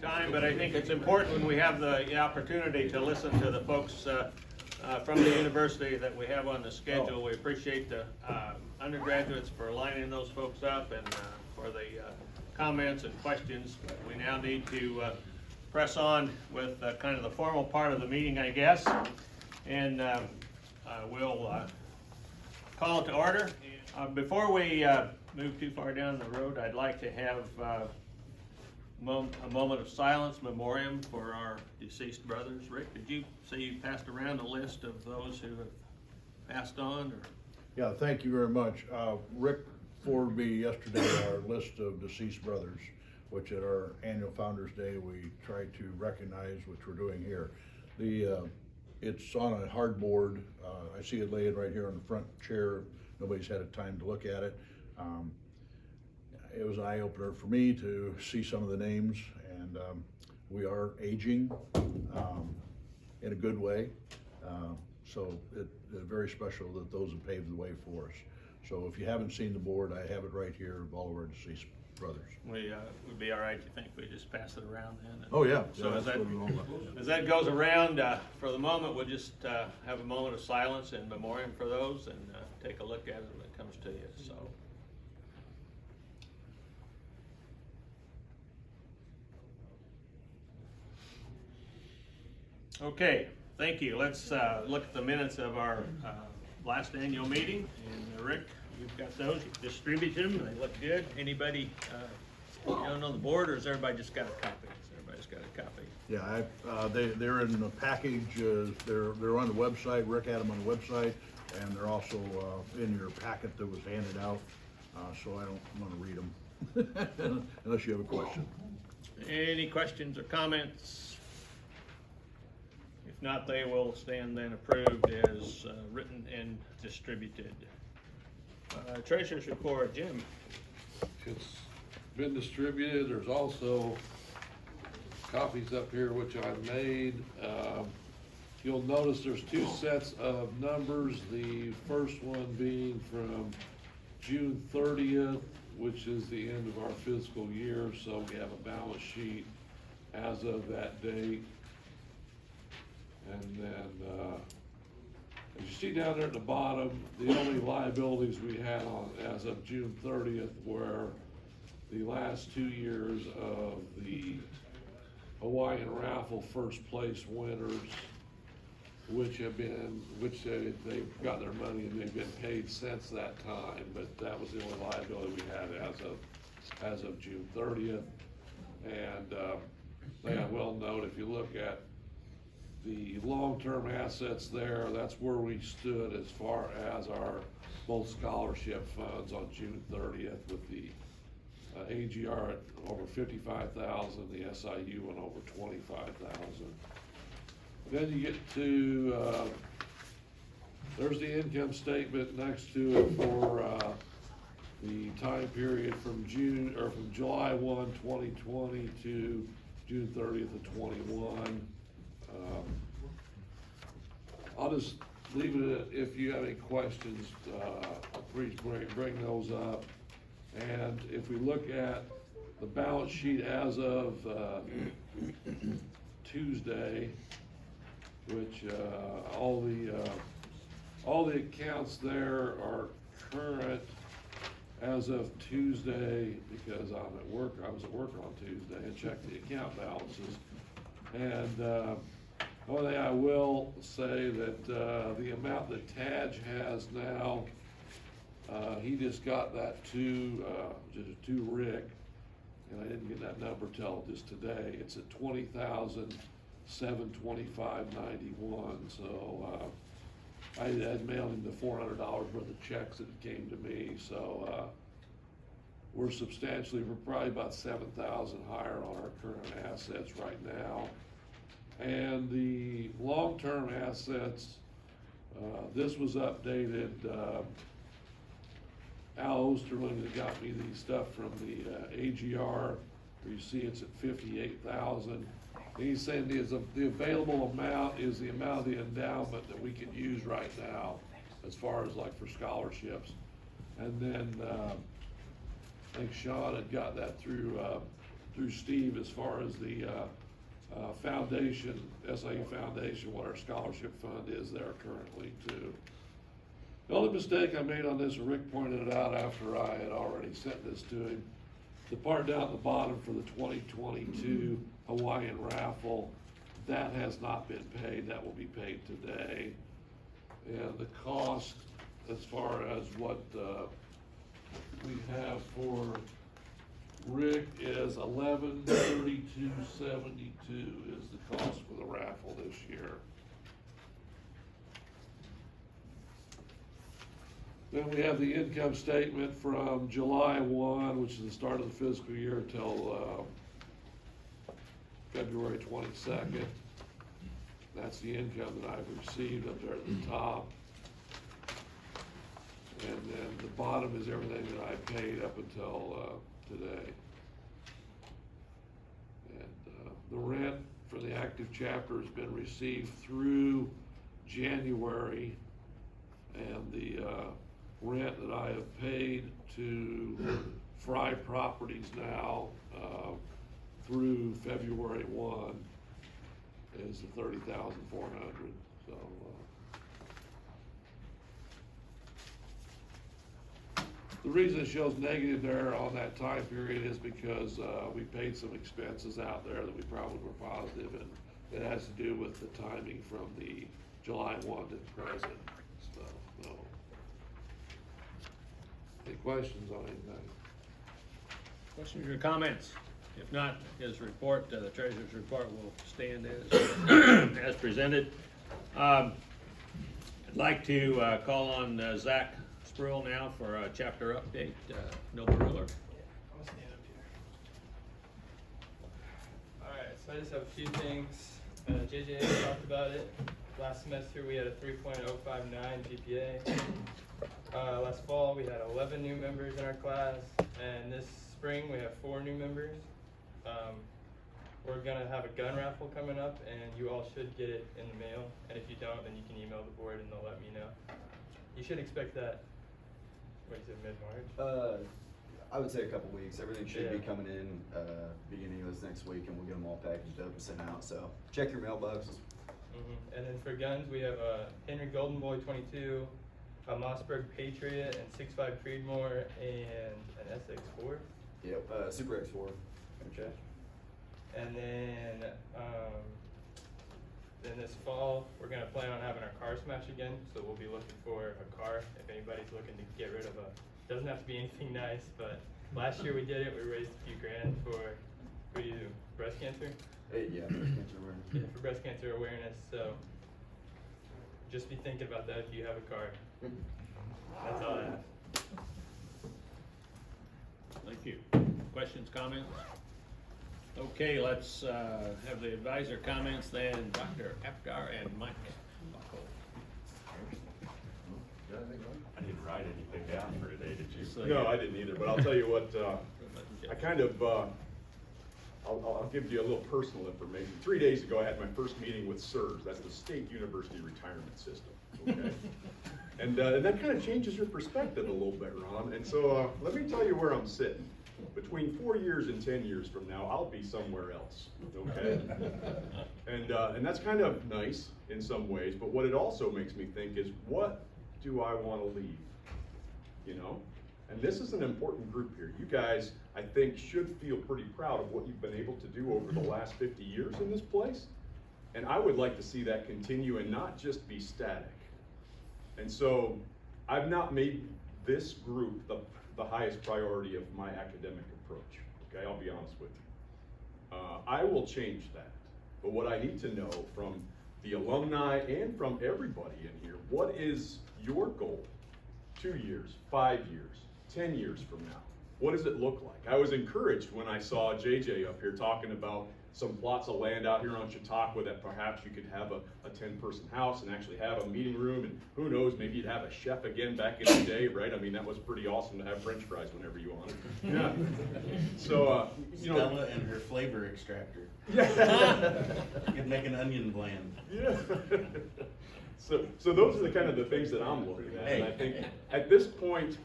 Time, but I think it's important when we have the opportunity to listen to the folks from the university that we have on the schedule. We appreciate the undergraduates for lining those folks up and for the comments and questions. We now need to press on with kind of the formal part of the meeting, I guess, and we'll call it to order. Before we move too far down the road, I'd like to have a moment of silence memoriam for our deceased brothers. Rick, did you say you passed around a list of those who have passed on? Or? Yeah, thank you very much. Rick forwarded me yesterday our list of deceased brothers, which at our annual Founders Day we try to recognize, which we're doing here. It's on a hardboard. I see it laying right here on the front chair. Nobody's had a time to look at it. It was an eye-opener for me to see some of the names, and we are aging in a good way. So it's very special that those have paved the way for us. So if you haven't seen the board, I have it right here of all of our deceased brothers. We would be all right, you think, we just pass it around then? Oh yeah. So yeah, as that goes around, for the moment, we'll just have a moment of silence in memoriam for those and take a look at it when it comes to you. So. Okay, thank you. Let's look at the minutes of our last annual meeting. And Rick, you've got those. You distributed them. They look good. Anybody on the board, or has everybody just got a copy? Everybody's got a copy. Yeah, they're in the package. They're on the website. Rick had them on the website, and they're also in your packet that was handed out. So I don't want to read them unless you have a question. Any questions or comments? If not, they will stand then approved as written and distributed. Treasurer's report, Jim. It's been distributed. There's also copies up here which I made. You'll notice there's two sets of numbers. The first one being from June 30th, which is the end of our fiscal year. So we have a balance sheet as of that date. And then, as you see down there at the bottom, the only liabilities we had on as of June 30th were the last 2 years of the Hawaiian raffle first place winners, which they've got their money and they've been paid since that time. But that was the only liability we had as of June 30th. And I will note, if you look at the long-term assets there, that's where we stood as far as our both scholarship funds on June 30th, with the AGR at over 55,000, the SIU went over 25,000. Then you get to there's the income statement next to it for the time period from July 1, 2020 to June 30th of 21. I'll just leave it. If you have any questions, please bring those up. And if we look at the balance sheet as of Tuesday, which all the accounts there are current as of Tuesday, because I'm at work. I was at work on Tuesday and checked the account balances. And the only thing I will say that the amount that Taj has now, he just got that to Rick, and I didn't get that number till just today. It's at $20,725.91. So I had mailed him the $400 worth of checks that came to me. So we're probably about 7,000 higher on our current assets right now. And the long-term assets, this was updated. Al Osterling that got me the stuff from the AGR, where you see it's at 58,000. And he's saying the available amount is the amount of the endowment that we can use right now, as far as like for scholarships. And then I think Sean had got that through through Steve as far as the foundation, SIU Foundation, what our scholarship fund is there currently too. The only mistake I made on this, Rick pointed it out after I had already sent this to him, the part down at the bottom for the 2022 Hawaiian raffle, that has not been paid. That will be paid today. And the cost, as far as what we have for Rick, is $1132.72 is the cost for the raffle this year. Then we have the income statement from July 1, which is the start of the fiscal year, till February 22nd. That's the income that I've received up there at the top. And then the bottom is everything that I paid up until today. And the rent for the active chapter has been received through January, and the rent that I have paid to Fry Properties now through February 1 is the $30,400. So the reason it shows negative there on that time period is because we paid some expenses out there that we probably were positive, and it has to do with the timing from the July 1 to present. So, no. Any questions on anything? Questions or comments? If not, his report, the treasurer's report will stand as presented. I'd like to call on Zach Spruill now for a chapter update. Noble Ruler. I'm gonna stand up here. Alright, so I just have a few things. JJ talked about it. Last semester we had a 3.059 GPA. Last fall we had 11 new members in our class, and this spring we have 4 new members. We're gonna have a gun raffle coming up, and you all should get it in the mail. And if you don't, then you can email the board and they'll let me know. You should expect that. What is it, mid-March? I would say a couple weeks. Everything should be Yeah. coming in beginning of this next week, and we'll get them all packaged up and sent out. So check your mailboxes. And then for guns, we have a Henry Golden Boy 22, a Mossberg Patriot, and 6.5 Creedmoor, and an SX4. Yep. Super X4. Okay. And then this fall, we're gonna plan on having our car smash again. So we'll be looking for a car if anybody's looking to get rid of doesn't have to be anything nice, but last year we did it. We raised a few grand for, what do you do, breast cancer? Yeah. Breast cancer awareness. Yeah, for breast cancer awareness. So just be thinking about that if you have a car. That's all I have. Thank you. Questions, comments? Okay, let's have the advisor comments, then Dr. Apgar and Mike. I didn't write anything down for today, did you? So, No, I didn't either, but I'll tell you what, I kind of, I'll give you a little personal information. 3 days ago, I had my first meeting with SURS, that's the State University Retirement System, okay? And that kind of changes your perspective a little bit, Ron. And so let me tell you where I'm sitting. Between 4 years and 10 years from now, I'll be somewhere else, okay? And that's kind of nice in some ways, but what it also makes me think is, what do I want to leave, you know? And this is an important group here. You guys, I think, should feel pretty proud of what you've been able to do over the last 50 years in this place. And I would like to see that continue and not just be static. And so I've not made this group the highest priority of my academic approach, okay? I'll be honest with you. I will change that. But what I need to know from the alumni and from everybody in here, what is your goal 2 years, 5 years, 10 years from now? What does it look like? I was encouraged when I saw JJ up here talking about some plots of land out here on Chautauqua that perhaps you could have a 10-person house and actually have a meeting room, and who knows, maybe you'd have a chef again back in the day, right? I mean, that was pretty awesome to have French fries whenever you wanted. Yeah. So, you know. Stella and her flavor extractor. Yeah. You could make an onion blend. Yeah. So those are the kind of the things that I'm looking at, and I Hey. think at this point,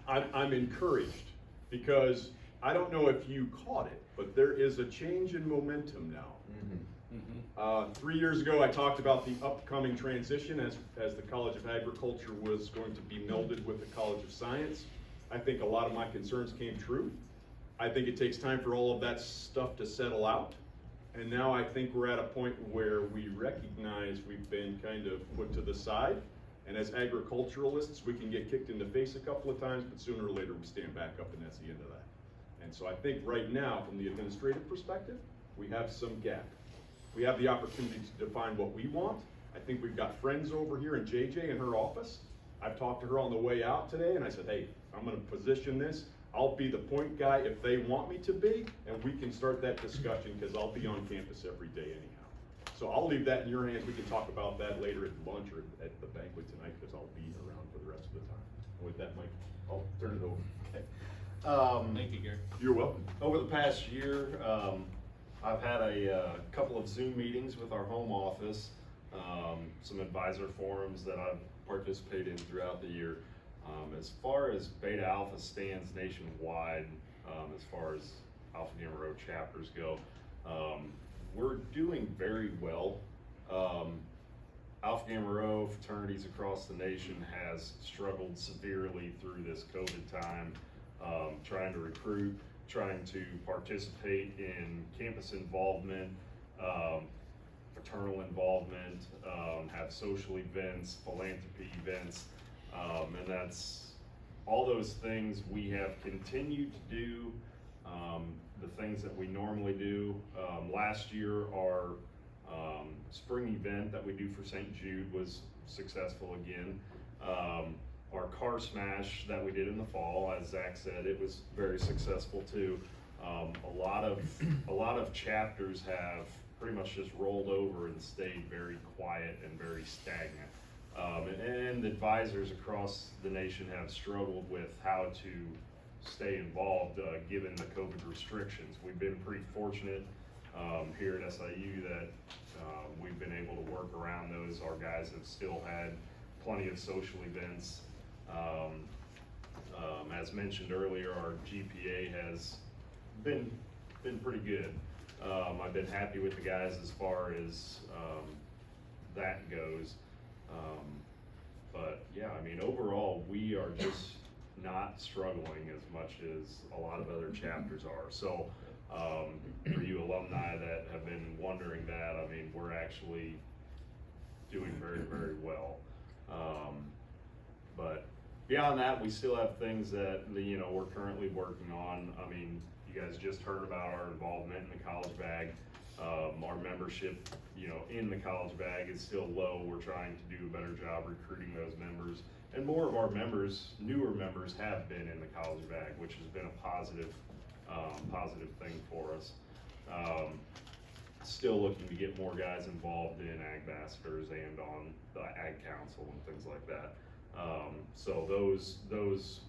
I'm encouraged, because I don't know if you caught it, but there is a change in momentum now. 3 years ago, I talked about the upcoming transition as the College of Agriculture was going to be melded with the College of Science. I think a lot of my concerns came true. I think it takes time for all of that stuff to settle out. And now I think we're at a point where we recognize we've been kind of put to the side. And as agriculturalists, we can get kicked in the face a couple of times, but sooner or later we stand back up, and that's the end of that. And so I think right now, from the administrative perspective, we have some gap. We have the opportunity to define what we want. I think we've got friends over here in JJ in her office. I've talked to her on the way out today, and I said, hey, I'm gonna position this. I'll be the point guy if they want me to be, and we can start that discussion, because I'll be on campus every day anyhow. So I'll leave that in your hands. We can talk about that later at lunch or at the banquet tonight, because I'll be around for the rest of the time. And with that, Mike, I'll turn it over. Thank you, Gary. You're welcome. Over the past year, I've had a couple of Zoom meetings with our home office, some advisor forums that I've participated in throughout the year. As far as Beta Alpha stands nationwide, as far as Alpha Gamma Rho chapters go, we're doing very well. Alpha Gamma Rho fraternities across the nation has struggled severely through this COVID time, trying to recruit, trying to participate in campus involvement, fraternal involvement, have social events, philanthropy events, and that's all those things we have continued to do, the things that we normally do. Last year, our spring event that we do for St. Jude was successful again. Our car smash that we did in the fall, as Zach said, it was very successful too. A lot of chapters have pretty much just rolled over and stayed very quiet and very stagnant. And advisors across the nation have struggled with how to stay involved given the COVID restrictions. We've been pretty fortunate here at SIU that we've been able to work around those. Our guys have still had plenty of social events. As mentioned earlier, our GPA has been pretty good. I've been happy with the guys as far as that goes. But yeah, I mean, overall, we are just not struggling as much as a lot of other chapters are. So for you alumni that have been wondering that, I mean, we're actually doing very, very well. But beyond that, we still have things that, you know, we're currently working on. I mean, you guys just heard about our involvement in the college bag. Our membership, you know, in the college bag is still low. We're trying to do a better job recruiting those members. And more of our members, newer members, have been in the college bag, which has been a positive thing for us. Still looking to get more guys involved in Ag Ambassadors and on the Ag Council and things like that. So those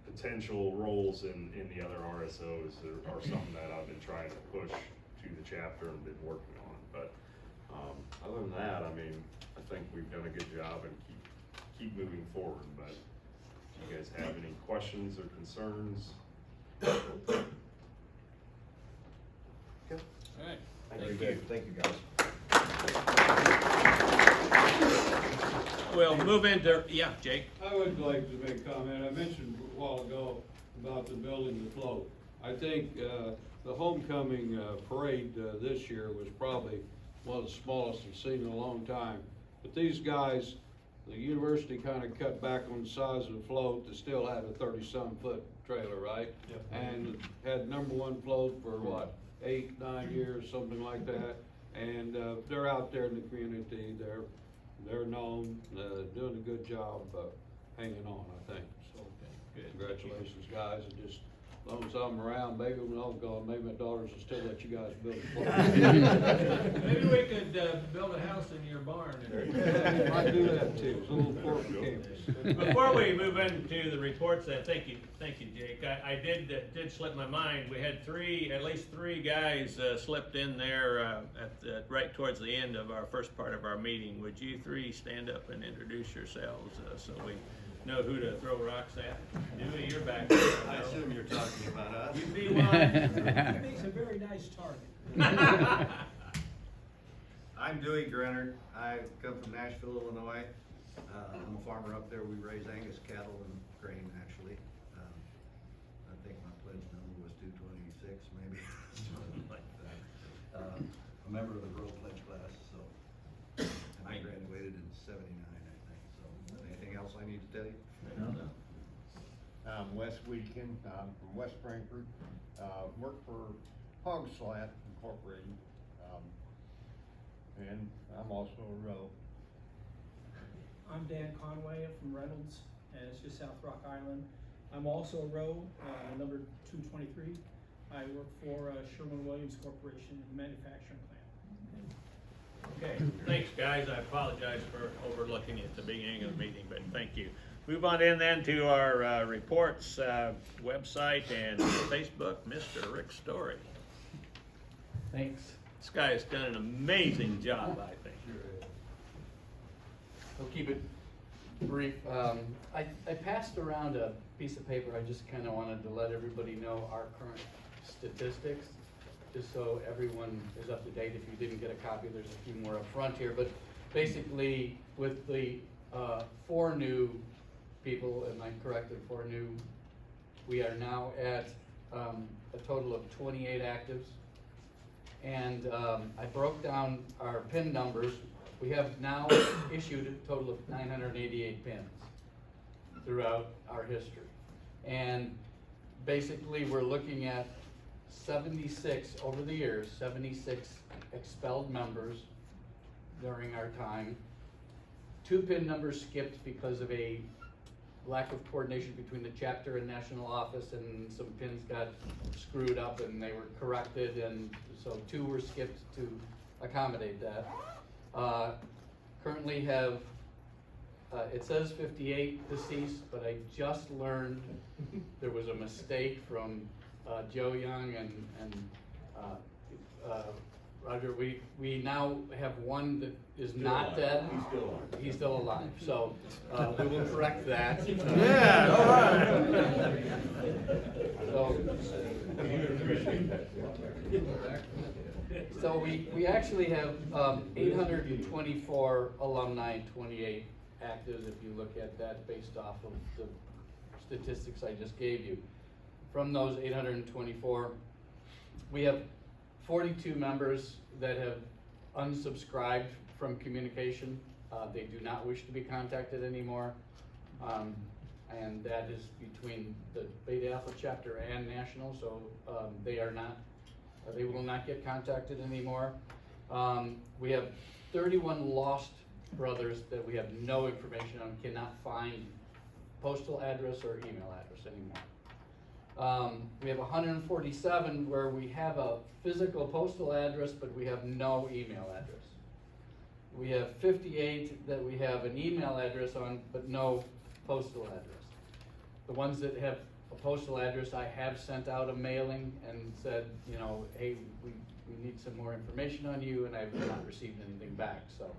potential roles in the other RSOs are something that I've been trying to push to the chapter and been working on. But other than that, I mean, I think we've done a good job and keep moving forward. But do you guys have any questions or concerns? All right. Thank you. Thank you, guys. We'll move into, yeah, Jake. I would like to make a comment. I mentioned a while ago about the building the float. I think the homecoming parade this year was probably one of the smallest I've seen in a long time. But these guys, the university kind of cut back on the size of the float to still have a 30-some foot trailer, right? Yep. And had #1 float for what, 8, 9 years, something like that. And they're out there in the community. They're known, doing a good job hanging on, I think. So, congratulations, guys, and just as long as I'm around, maybe when I'm gone, maybe my daughters will still let you guys build a float. Maybe we could build a house in your barn. Might do that too. It's a little port campus. Before we move into the reports, thank you, Jake. I did slip my mind. We had at least three guys slipped in there right towards the end of our first part of our meeting. Would you three stand up and introduce yourselves so we know who to throw rocks at. Dewey, you're back. I assume you're talking about us. You'd be one. Makes a very nice target. I'm Dewey Grenard. I come from Nashville, Illinois. I'm a farmer up there. We raise Angus cattle and grain, actually. I think my pledge number was 226, maybe, something like that. A member of the Rural Pledge class, so. And I graduated in '79, I think, so. Anything else I need to tell you? I'm Wes Weedkin, I'm from West Frankfort, work for Hog Slat Incorporated, and I'm also a row. I'm Dan Conway from Reynolds, and it's just South Rock Island. I'm also a row, number 223. I work for Sherwin-Williams Corporation in the manufacturing plant. Okay, thanks, guys. I apologize for overlooking you at the beginning of the meeting, but thank you. Move on in then to our reports, website and Facebook, Mr. Rick Story. Thanks. This guy has done an amazing job, I think. We'll keep it brief. I passed around a piece of paper. I just kind of wanted to let everybody know our current statistics, just so everyone is up to date. If you didn't get a copy, there's a few more up front here. But basically, with the 4 new people, am I correct, 4 new, we are now at a total of 28 actives. And I broke down our PIN numbers. We have now issued a total of 988 pins throughout our history. And basically we're looking at 76, over the years, 76 expelled members during our time. 2 PIN numbers skipped because of a lack of coordination between the chapter and national office, and some pins got screwed up and they were corrected, and so 2 were skipped to accommodate that. Currently have, it says 58 deceased, but I just learned there was a mistake from Joe Young and Roger. We now have one that is not dead. He's still alive. He's still alive, so we will correct that. Yeah, all right. So we actually have 824 alumni, 28 actives, if you look at that based off of the statistics I just gave you. From those 824, we have 42 members that have unsubscribed from communication. They do not wish to be contacted anymore. And that is between the Beta Alpha chapter and national, so they will not get contacted anymore. We have 31 lost brothers that we have no information on, cannot find postal address or email address anymore. We have 147 where we have a physical postal address, but we have no email address. We have 58 that we have an email address on, but no postal address. The ones that have a postal address, I have sent out a mailing and said, you know, hey, we need some more information on you, and I've not received anything back. So,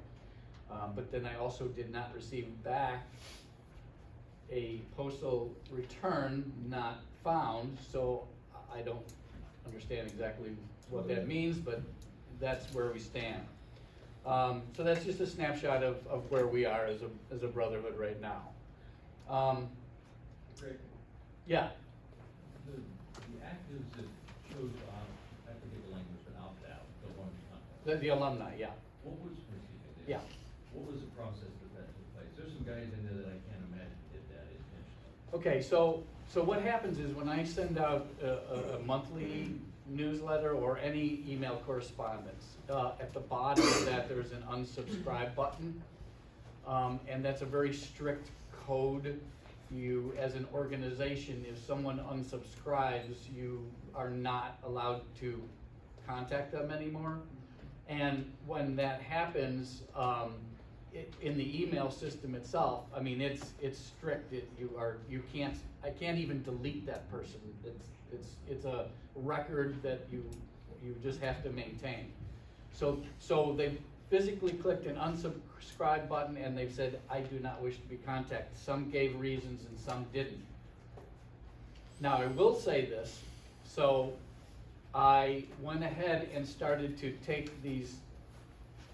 but then I also did not receive back a postal return not found, so I don't understand exactly what that means, but that's where we stand. So that's just a snapshot of where we are as a brotherhood right now. Rick, Yeah. the actives that chose to I forget the language, but opt out, the ones not. The alumni, yeah. What was, Yeah. what was the process that took place? There's some guys in there that I can't imagine did that intentionally. Okay, so what happens is when I send out a monthly newsletter or any email correspondence, at the bottom of that there's an unsubscribe button, and that's a very strict code. You, as an organization, if someone unsubscribes, you are not allowed to contact them anymore. And when that happens, in the email system itself, I mean, it's strict. I can't even delete that person. It's a record that you just have to maintain. So they've physically clicked an unsubscribe button and they've said, I do not wish to be contacted. Some gave reasons and some didn't. Now, I will say this, so I went ahead and started to take these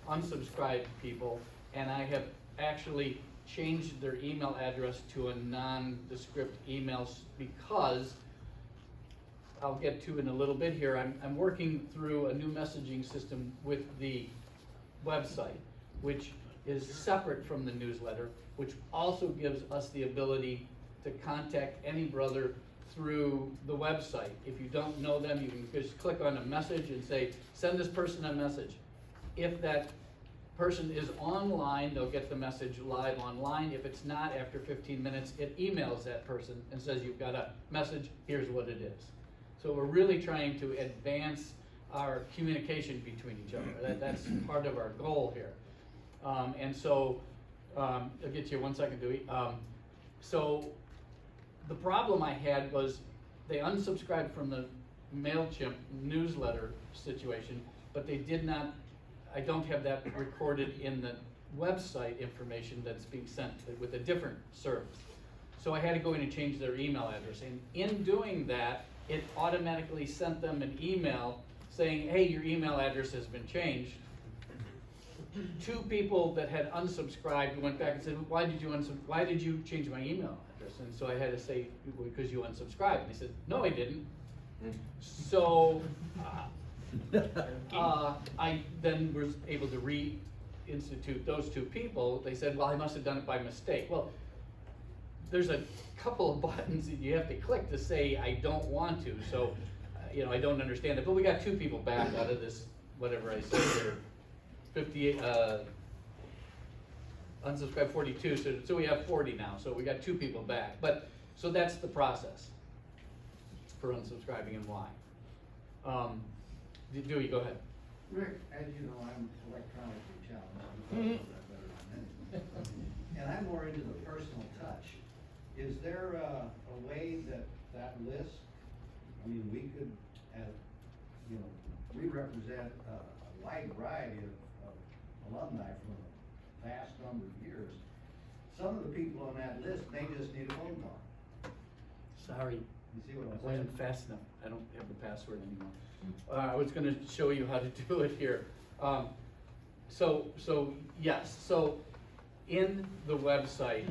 unsubscribed people, and I have actually changed their email address to a nondescript email because I'll get to in a little bit here. I'm working through a new messaging system with the website, which is separate from the newsletter, which also gives us the ability to contact any brother through the website. If you don't know them, you can just click on a message and say, send this person a message. If that person is online, they'll get the message live online. If it's not, after 15 minutes, it emails that person and says, you've got a message, here's what it is. So we're really trying to advance our communication between each other. That's part of our goal here. And so, I'll get to you 1 second, Dewey. So the problem I had was they unsubscribed from the MailChimp newsletter situation, but they did not, I don't have that recorded in the website information that's being sent with a different service. So I had to go in and change their email address. And in doing that, it automatically sent them an email saying, hey, your email address has been changed. 2 people that had unsubscribed went back and said, why did you change my email address? And so I had to say, because you unsubscribed. And they said, no, I didn't. So I then was able to reinstitute those 2 people. They said, well, I must have done it by mistake. Well, there's a couple of buttons that you have to click to say I don't want to. So, I don't understand it. But we got 2 people back out of this, whatever I said here, 58, unsubscribed 42. So we have 40 now. So we got 2 people back. But so that's the process for unsubscribing and why. Dewey, go ahead. Rick, as you know, I'm electronically challenged. You know that better than anything. And I'm more into the personal touch. Is there a way that list, I mean, we could, as, we represent a wide variety of alumni from a vast number of years. Some of the people on that list, they just need a phone call. Sorry. You see what I'm I saying? wasn't fast enough. I don't have the password anymore. I was going to show you how to do it here. So yes. So in the website,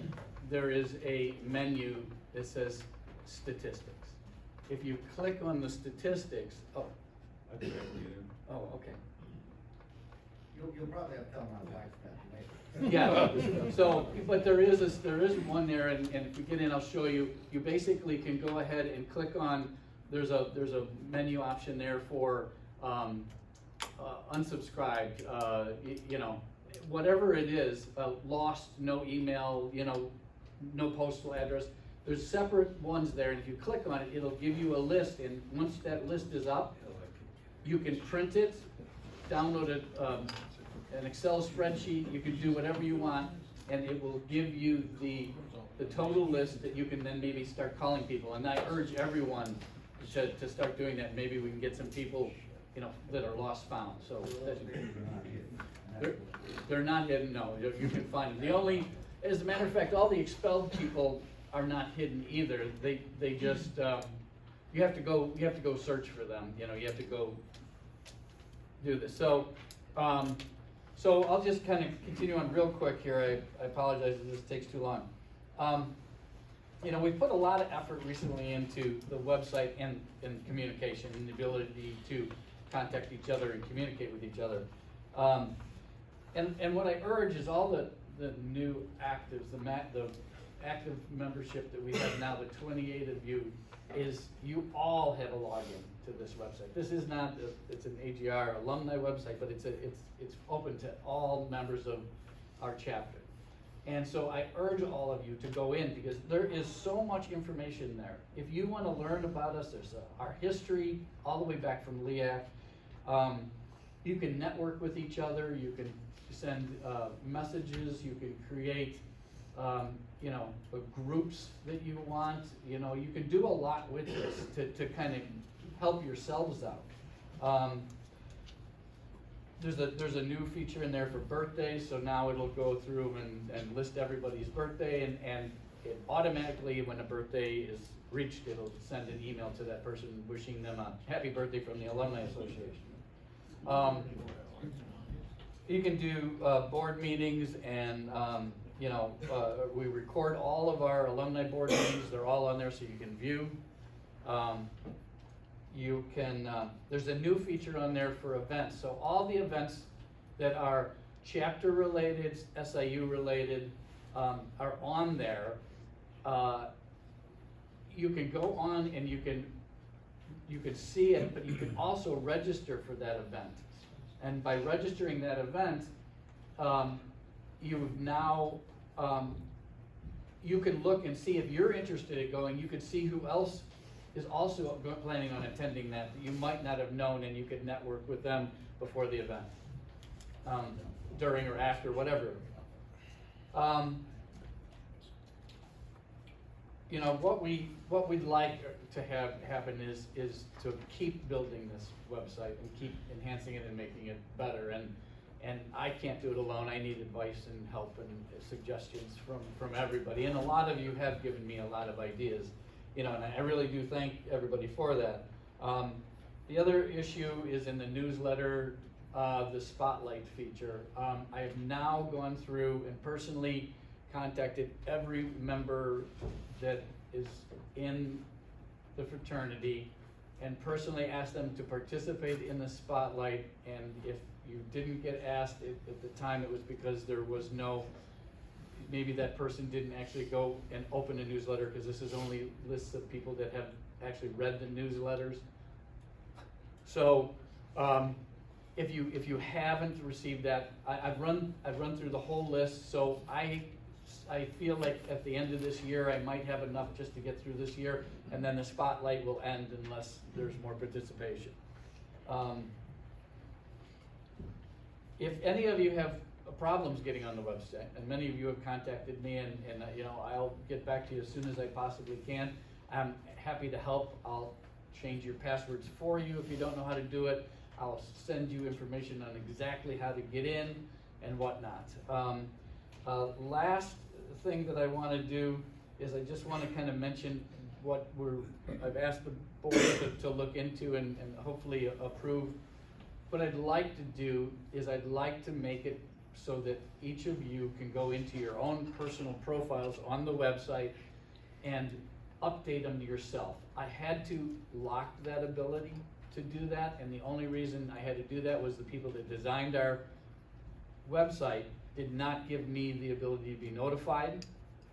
there is a menu that says statistics. If you click on the statistics, oh, okay. You'll probably have to tell my wife that later. Yeah, so, but there is one there, and if you get in, I'll show you. You basically can go ahead and click on, there's a menu option there for unsubscribed, whatever it is, lost, no email, no postal address. There's separate ones there, and if you click on it, it'll give you a list, and once that list is up, you can print it, download it, an Excel spreadsheet, you can do whatever you want, and it will give you the total list that you can then maybe start calling people. And I urge everyone to start doing that. Maybe we can get some people, that are lost found. So they're not hidden. No, you can find them. As a matter of fact, all the expelled people are not hidden either. They just you have to go search for them. You have to go do this. So I'll just kind of continue on real quick here. I apologize if this takes too long. We've put a lot of effort recently into the website and communication and the ability to contact each other and communicate with each other. And what I urge is all the new actives, the active membership that we have now, the 28 of you, is you all have a login to this website. This is not, it's an AGR alumni website, but it's open to all members of our chapter. And so I urge all of you to go in because there is so much information there. If you want to learn about us, there's our history all the way back from LEAC. You can network with each other. You can send messages. You can create, the groups that you want. You can do a lot with this to kind of help yourselves out. there's a new feature in there for birthdays, so now it'll go through and list everybody's birthday, and it automatically, when a birthday is reached, it'll send an email to that person wishing them a happy birthday from the Alumni Association. You can do board meetings, and we record all of our alumni board meetings. They're all on there, so you can view. You can, there's a new feature on there for events. So all the events that are chapter related, SIU related, are on there. You can go on and you can see it, but you can also register for that event. And by registering that event, you've now, you can look and see if you're interested in going. You could see who else is also planning on attending that you might not have known, and you could network with them before the event, during or after, whatever. What we'd like to have happen is to keep building this website and keep enhancing it and making it better. And I can't do it alone. I need advice and help and suggestions from everybody. And a lot of you have given me a lot of ideas, and I really do thank everybody for that. The other issue is in the newsletter, the spotlight feature. I have now gone through and personally contacted every member that is in the fraternity and personally asked them to participate in the spotlight. And if you didn't get asked at the time, it was because there was maybe that person didn't actually go and open a newsletter, because this is only lists of people that have actually read the newsletters. So if you haven't received that, I've run through the whole list. So I feel like at the end of this year, I might have enough just to get through this year, and then the spotlight will end unless there's more participation. If any of you have problems getting on the website, and many of you have contacted me, and I'll get back to you as soon as I possibly can. I'm happy to help. I'll change your passwords for you if you don't know how to do it. I'll send you information on exactly how to get in and whatnot. Last thing that I want to do is I just want to kind of mention what I've asked the board to look into and hopefully approve. What I'd like to do is I'd like to make it so that each of you can go into your own personal profiles on the website and update them yourself. I had to lock that ability to do that, and the only reason I had to do that was the people that designed our website did not give me the ability to be notified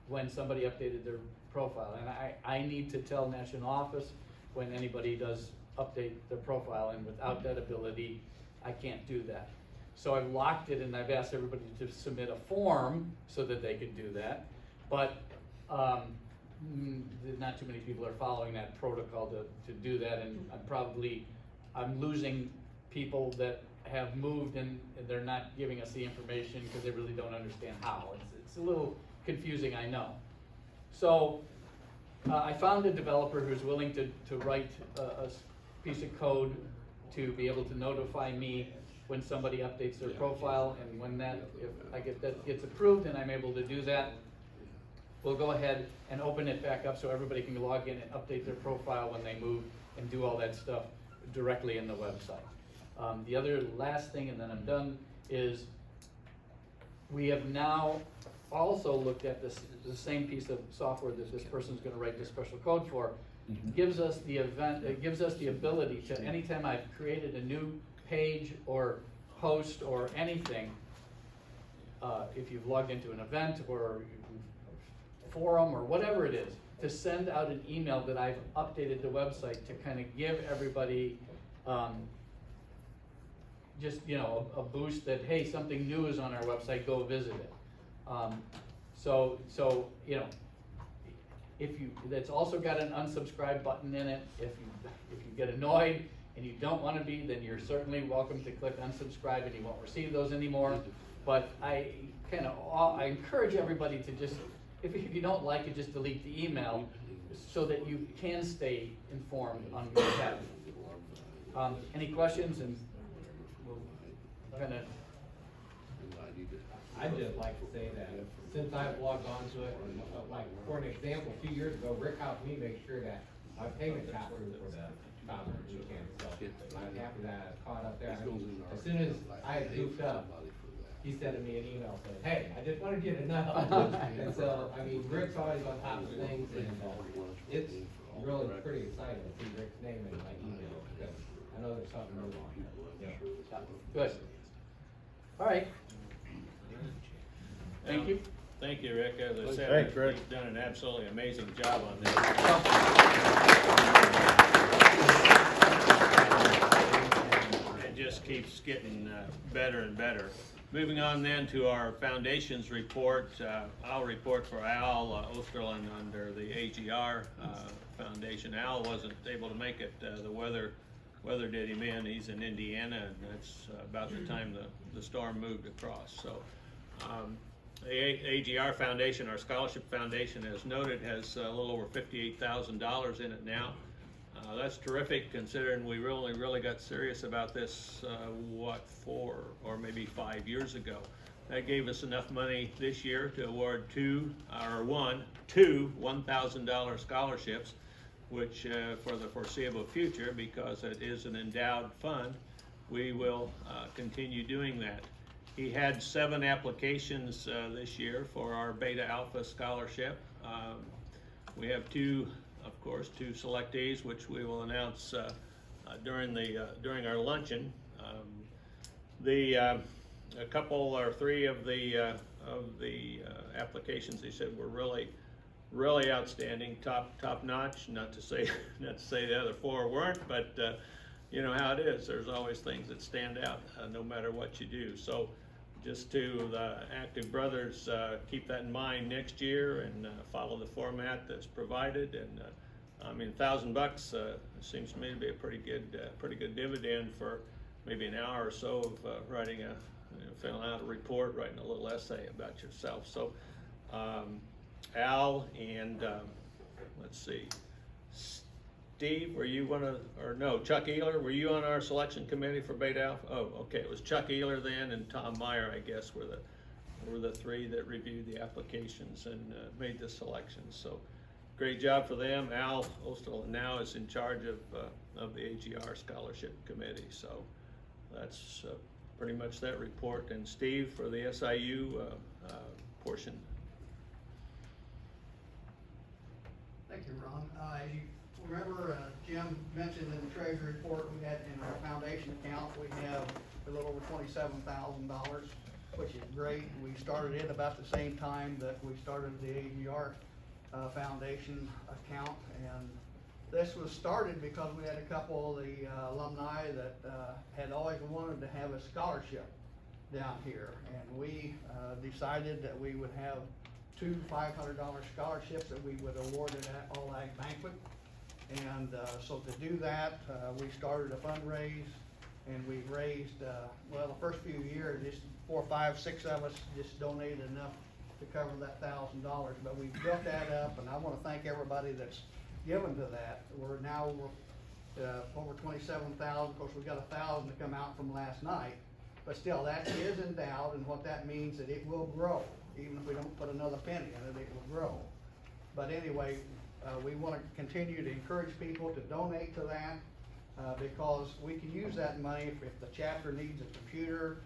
when somebody updated their profile. And I need to tell National Office when anybody does update their profile, and without that ability, I can't do that. So I've locked it, and I've asked everybody to submit a form so that they can do that. But not too many people are following that protocol to do that, and I'm losing people that have moved and they're not giving us the information because they really don't understand how. It's a little confusing, I know. So I found a developer who's willing to write a piece of code to be able to notify me when somebody updates their profile, and if that gets approved and I'm able to do that, we'll go ahead and open it back up so everybody can log in and update their profile when they move and do all that stuff directly in the website. The other last thing, and then I'm done, is we have now also looked at the same piece of software that this person's going to write this special code for. It gives us the ability to, anytime I've created a new page or post or anything, if you've logged into an event or forum or whatever it is, to send out an email that I've updated the website to kind of give everybody just a boost that, hey, something new is on our website, go visit it. So that's also got an unsubscribe button in it. If you get annoyed and you don't want to be, then you're certainly welcome to click unsubscribe and you won't receive those anymore. But I encourage everybody to just, if you don't like it, just delete the email so that you can stay informed on what's happening. Any questions? And kinda, I'd just like to say that since I've logged onto it, like, for an example, 2 years ago, Rick helped me make sure that my payment got through for the Founders Weekend, so I'm happy that I caught up there. As soon as I had goofed up, he sent me an email saying, hey, I just wanted you to know. And so, I mean, Rick's always on top of things, and it's really pretty exciting to see Rick's name in my email, because I know there's something new on there. good. All right. Thank you. Thank you, Rick. As I said, Thanks, Rick. he's done an absolutely amazing job on this. It just keeps getting better and better. Moving on then to our foundations report. I'll report for Al Osterlin under the AGR Foundation. Al wasn't able to make it. The weather did him in. He's in Indiana, and that's about the time the storm moved across. So. The AGR Foundation, our scholarship foundation, as noted, has a little over $58,000 in it now. That's terrific, considering we really got serious about this, 4 or maybe 5 years ago. That gave us enough money this year to award two $1,000 scholarships, which for the foreseeable future, because it is an endowed fund, we will continue doing that. He had 7 applications this year for our Beta Alpha Scholarship. We have two selectees, which we will announce during our luncheon. A couple or 3 of the applications, he said, were really outstanding, top notch. Not to say the other 4 weren't, but you know how it is. There's always things that stand out no matter what you do. So just to the active brothers, keep that in mind next year and follow the format that's provided. And I mean, $1,000 seems to me to be a pretty good dividend for maybe an hour or so of writing filling out a report, writing a little essay about yourself. So Al and let's see. Steve, were you Chuck Ehler, were you on our selection committee for Beta Alpha? Oh, okay, it was Chuck Ehler then, and Tom Meyer, I guess, were the 3 that reviewed the applications and made the selections. So great job for them. Al Osterlin now is in charge of the AGR Scholarship Committee. So that's pretty much that report. And Steve, for the SIU portion. Thank you, Ron. As you remember, Jim mentioned in the treasury report we had in our foundation account, we have a little over $27,000, which is great. We started it about the same time that we started the AGR foundation account, and this was started because we had a couple of the alumni that had always wanted to have a scholarship down here, and we decided that we would have 2 $500 scholarships that we would award at All Ag Banquet. And so to do that, we started a fundraise, and we've raised, well, the first few years, just 4, 5, 6 of us just donated enough to cover that $1,000. But we built that up, and I want to thank everybody that's given to that. We're now over 27,000. Of course, we've got 1,000 to come out from last night, but still, that is endowed, and what that means that it will grow. Even if we don't put another penny in it, it will grow. But anyway, we want to continue to encourage people to donate to that because we can use that money if the chapter needs a computer.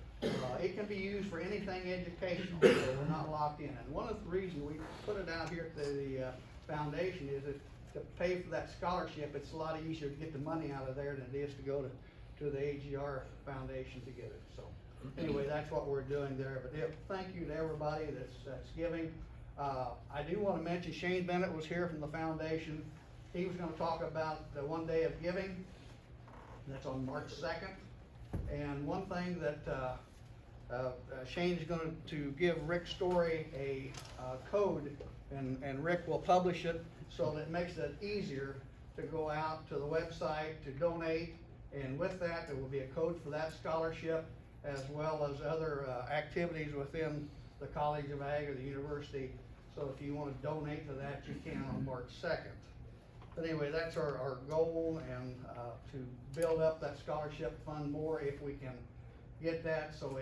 It can be used for anything educational, so we're not locked in. And one of the reasons we put it out here at the foundation is that to pay for that scholarship, it's a lot easier to get the money out of there than it is to go to the AGR Foundation to get it. So anyway, that's what we're doing there. But thank you to everybody that's giving. I do want to mention Shane Bennett was here from the foundation. He was going to talk about the one day of giving. That's on March 2nd. And one thing that Shane's going to give Rick Story a code, and Rick will publish it so that it makes it easier to go out to the website to donate. And with that, there will be a code for that scholarship, as well as other activities within the College of Ag or the university. So if you want to donate to that, you can on March 2nd. But anyway, that's our goal, and to build up that scholarship fund more if we can get that, so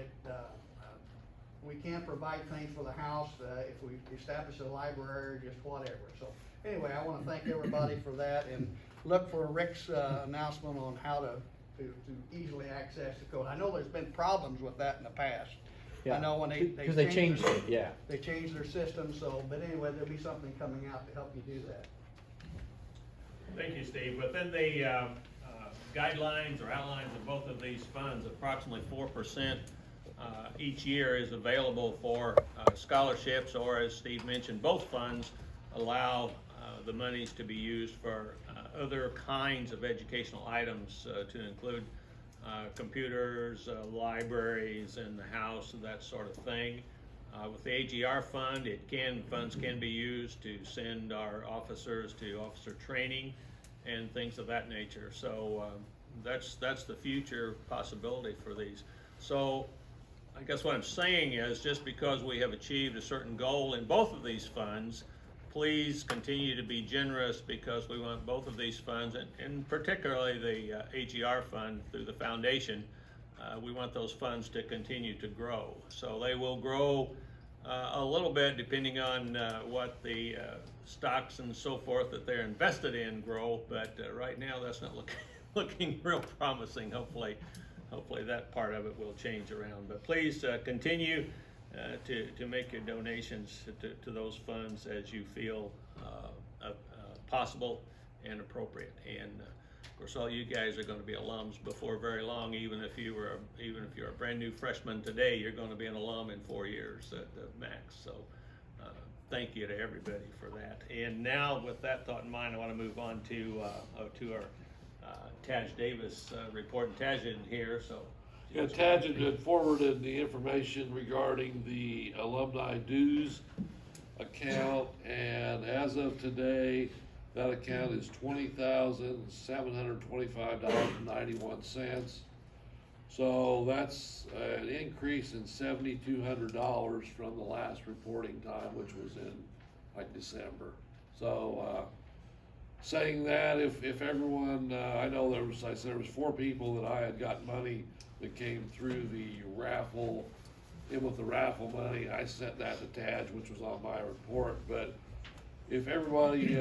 we can provide things for the house, if we establish a library, or just whatever. So anyway, I wanna thank everybody for that, and look for Rick's, announcement on how to easily access the code. I know there's been problems with that in the past. I know when they Because they changed it, yeah. They changed their system, so, but anyway, there'll be something coming out to help you do that. Thank you, Steve. Within the guidelines or outlines of both of these funds, approximately 4% each year is available for scholarships, or as Steve mentioned, both funds allow the monies to be used for other kinds of educational items, to include computers, libraries in the house, that sort of thing. With the AGR fund, funds can be used to send our officers to officer training and things of that nature. So that's the future possibility for these. So I guess what I'm saying is, just because we have achieved a certain goal in both of these funds, please continue to be generous, because we want both of these funds, and particularly the AGR fund through the foundation, we want those funds to continue to grow. So they will grow a little bit depending on what the stocks and so forth that they're invested in grow, but right now that's not looking real promising. Hopefully that part of it will change around. But please continue to make your donations to those funds as you feel possible and appropriate. And of course, all you guys are going to be alums before very long. Even if you're a brand new freshman today, you're going to be an alum in 4 years at the max. So thank you to everybody for that. And now, with that thought in mind, I want to move on to our Taj Davis report. And Taj isn't here, so. Yeah, Taj had forwarded the information regarding the alumni dues account, and as of today, that account is $20,725.91. So that's an increase in $7,200 from the last reporting time, which was in like December. So saying that, if everyone, I know there was 4 people that I had got money that came through the raffle, and with the raffle money, I sent that to Taj, which was on my report. But if everybody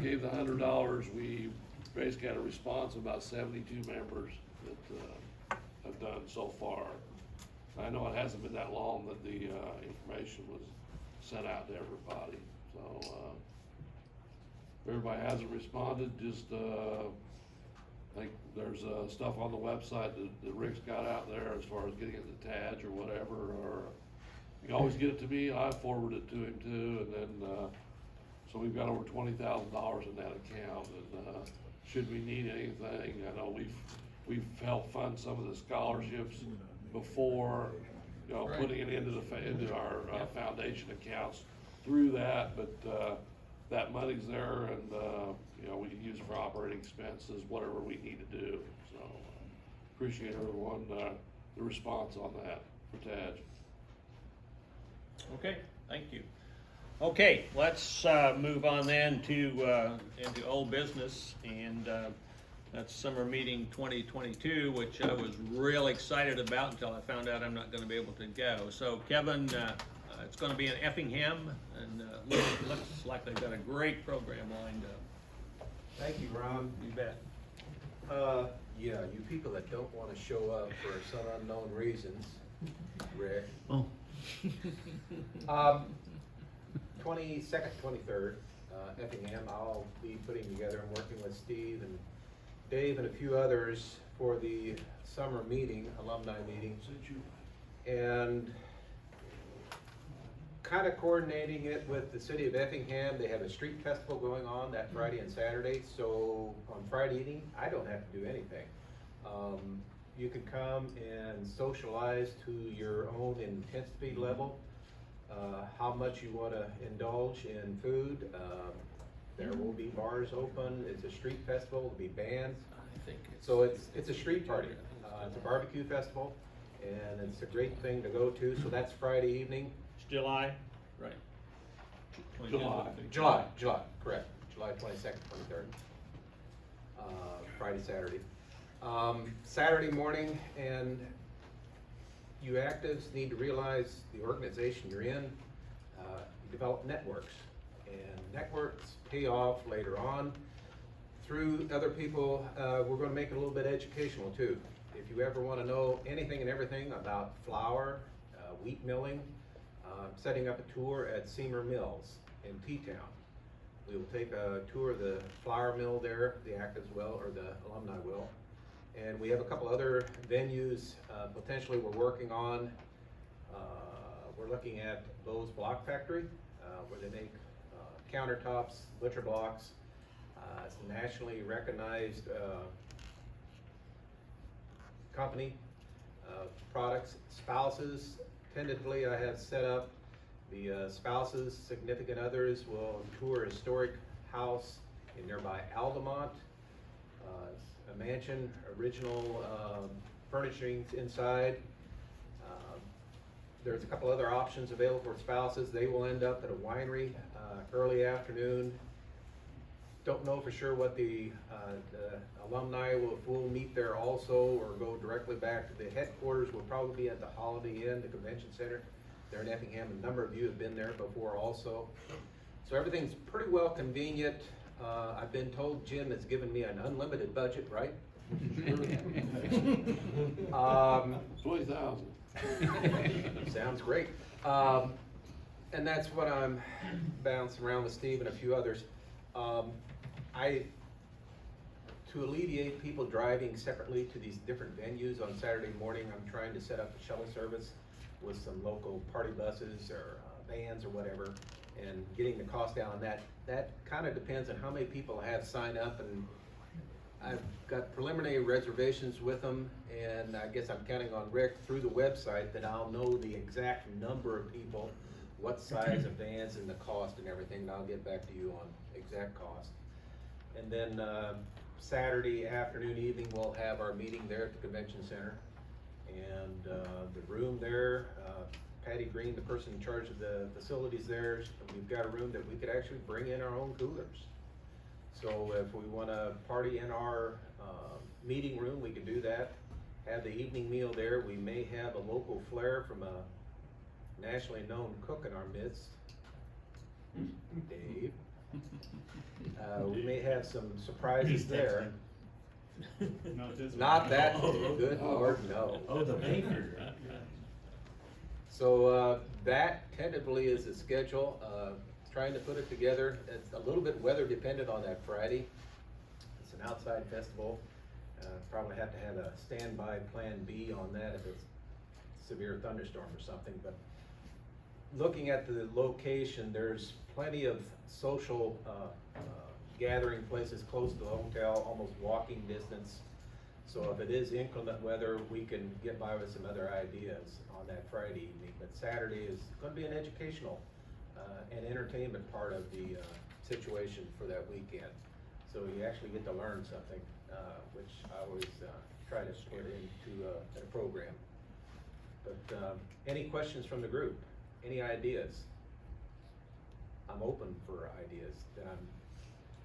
gave the $100, we basically had a response of about 72 members that have done so far. I know it hasn't been that long that the information was sent out to everybody. So if everybody hasn't responded, just I think there's stuff on the website that Rick's got out there as far as getting it to Taj or whatever, or you can always get it to me, I forward it to him too, and then so we've got over $20,000 in that account, and should we need anything, I know we've helped fund some of the scholarships before, Right. putting it into our foundation accounts through that, but that money's there, and we can use it for operating expenses, whatever we need to do. So appreciate everyone, the response on that for Taj. Okay, thank you. Okay, let's move on then to into old business, and that's summer meeting 2022, which I was real excited about until I found out I'm not going to be able to go. So Kevin, it's going to be in Effingham, and looks like they've got a great program lined up. Thank you, Ron. You bet. Yeah, you people that don't want to show up for some unknown reasons, Rick. Oh. 22nd, 23rd, Effingham, I'll be putting together and working with Steve and Dave and a few others for the summer meeting, alumni meeting. And kind of coordinating it with the city of Effingham. They have a street festival going on that Friday and Saturday, so on Friday evening, I don't have to do anything. You can come and socialize to your own intensity level, how much you want to indulge in food. There will be bars open. It's a street festival. There'll be bands. So it's a street party. It's a barbecue festival, and it's a great thing to go to. So that's Friday evening. It's July, right? July, correct. July 22nd, 23rd. Friday, Saturday. Saturday morning, and you actives need to realize the organization you're in, you develop networks. And networks pay off later on through other people. We're gonna make it a little bit educational too. If you ever wanna know anything and everything about flour, wheat milling, setting up a tour at Seymour Mills in T-Town. We will take a tour of the flour mill there, the actives will, or the alumni will. And we have a couple other venues, potentially we're working on. We're looking at Lowe's Block Factory, where they make countertops, butcher blocks. It's a nationally recognized company, products. Spouses, tentatively I have set up, the spouses, significant others will tour a historic house in nearby Altamont. It's a mansion, original furnishings inside. There's a couple other options available for spouses. They will end up at a winery early afternoon. Don't know for sure what the alumni will meet there also, or go directly back to the headquarters. Will probably be at the Holiday Inn, the convention center there in Effingham. A number of you have been there before also. So everything's pretty well convenient. I've been told Jim has given me an unlimited budget, right? 20,000. Sounds great. And that's what I'm bouncing around with Steve and a few others. To alleviate people driving separately to these different venues on Saturday morning, I'm trying to set up a shuttle service with some local party buses or vans or whatever, and getting the cost down on that. That kind of depends on how many people have signed up, and I've got preliminary reservations with them, and I guess I'm counting on Rick through the website that I'll know the exact number of people, what size of vans and the cost and everything, and I'll get back to you on exact cost. And then Saturday afternoon, evening, we'll have our meeting there at the convention center. And the room there, Patty Green, the person in charge of the facilities there, we've got a room that we could actually bring in our own coolers. So if we wanna party in our meeting room, we can do that. Have the evening meal there. We may have a local flair from a nationally known cook in our midst, Dave. We may have some surprises there. Not that Dave, good Lord, no. Oh, the baker. So that tentatively is the schedule. Trying to put it together. It's a little bit weather dependent on that Friday. It's an outside festival. Probably have to have a standby plan B on that if it's severe thunderstorm or something. But looking at the location, there's plenty of social gathering places close to the hotel, almost walking distance. So if it is inclement weather, we can get by with some other ideas on that Friday evening. But Saturday is going to be an educational and entertainment part of the situation for that weekend. So you actually get to learn something, which I always try to put into a program. But any questions from the group? Any ideas? I'm open for ideas, that I'm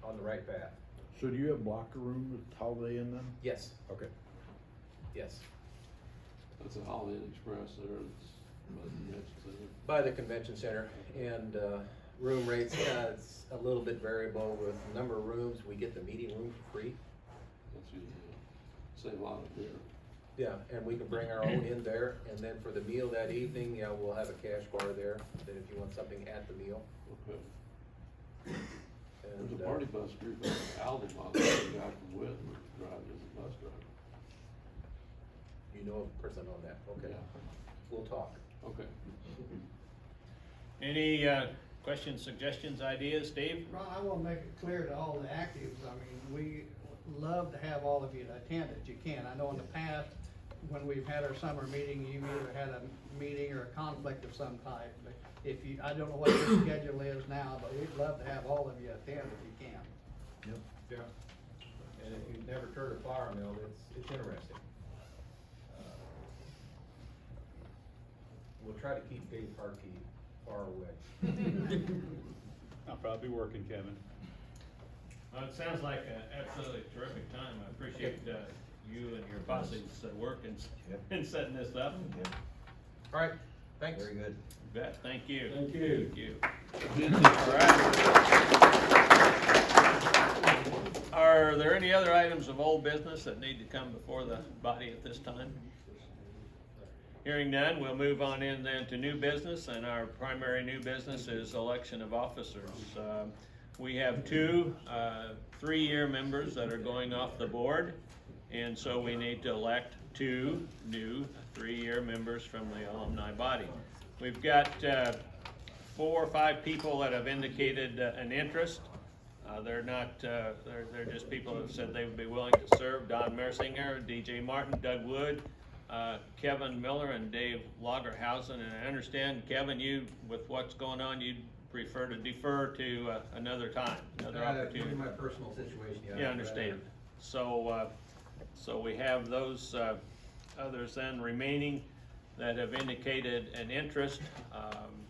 on the right path. So do you have locker room with Holiday Inn then? Yes, Okay. yes. That's a Holiday Inn Express there, it's by the convention center. By the convention center, and room rates, it's a little bit variable with the number of rooms. We get the meeting room for free. That's usually, save a lot of beer. Yeah, and we can bring our own in there, and then for the meal that evening, yeah, we'll have a cash bar there, then if you want something at the meal. Okay. And, There's a party bus group in Altamont, the guy from Whitman drives as a bus driver. You know a person on that, okay. Yeah. We'll talk. Okay. Any questions, suggestions, ideas, Dave? Ron, I wanna make it clear to all the actives, I mean, we love to have all of you to attend if you can. I know in the past, when we've had our summer meeting, you either had a meeting or a conflict of some type, but if you, I don't know what your schedule is now, but we'd love to have all of you attend if you can. Yep. Yeah. And if you've never toured a flour mill, it's interesting. We'll try to keep Dave Harkey far away. I'll probably be working, Kevin. Well, it sounds like an absolutely terrific time. I appreciate you and your posse's work in setting this up. All right, thanks. Very good. You bet, thank you. Thank you. Thank you. All right. Are there any other items of old business that need to come before the body at this time? Hearing none, we'll move on in then to new business, and our primary new business is election of officers. We have two 3-year members that are going off the board, and so we need to elect 2 new 3-year members from the alumni body. We've got 4 or 5 people that have indicated an interest. They're not, they're just people that have said they would be willing to serve. Don Mersinger, DJ Martin, Doug Wood, Kevin Miller, and Dave Lagerhausen. And I understand, Kevin, you, with what's going on, you'd prefer to defer to another time, another opportunity. Given my personal situation, yeah. Yeah, I understand. So, so we have those others then remaining that have indicated an interest.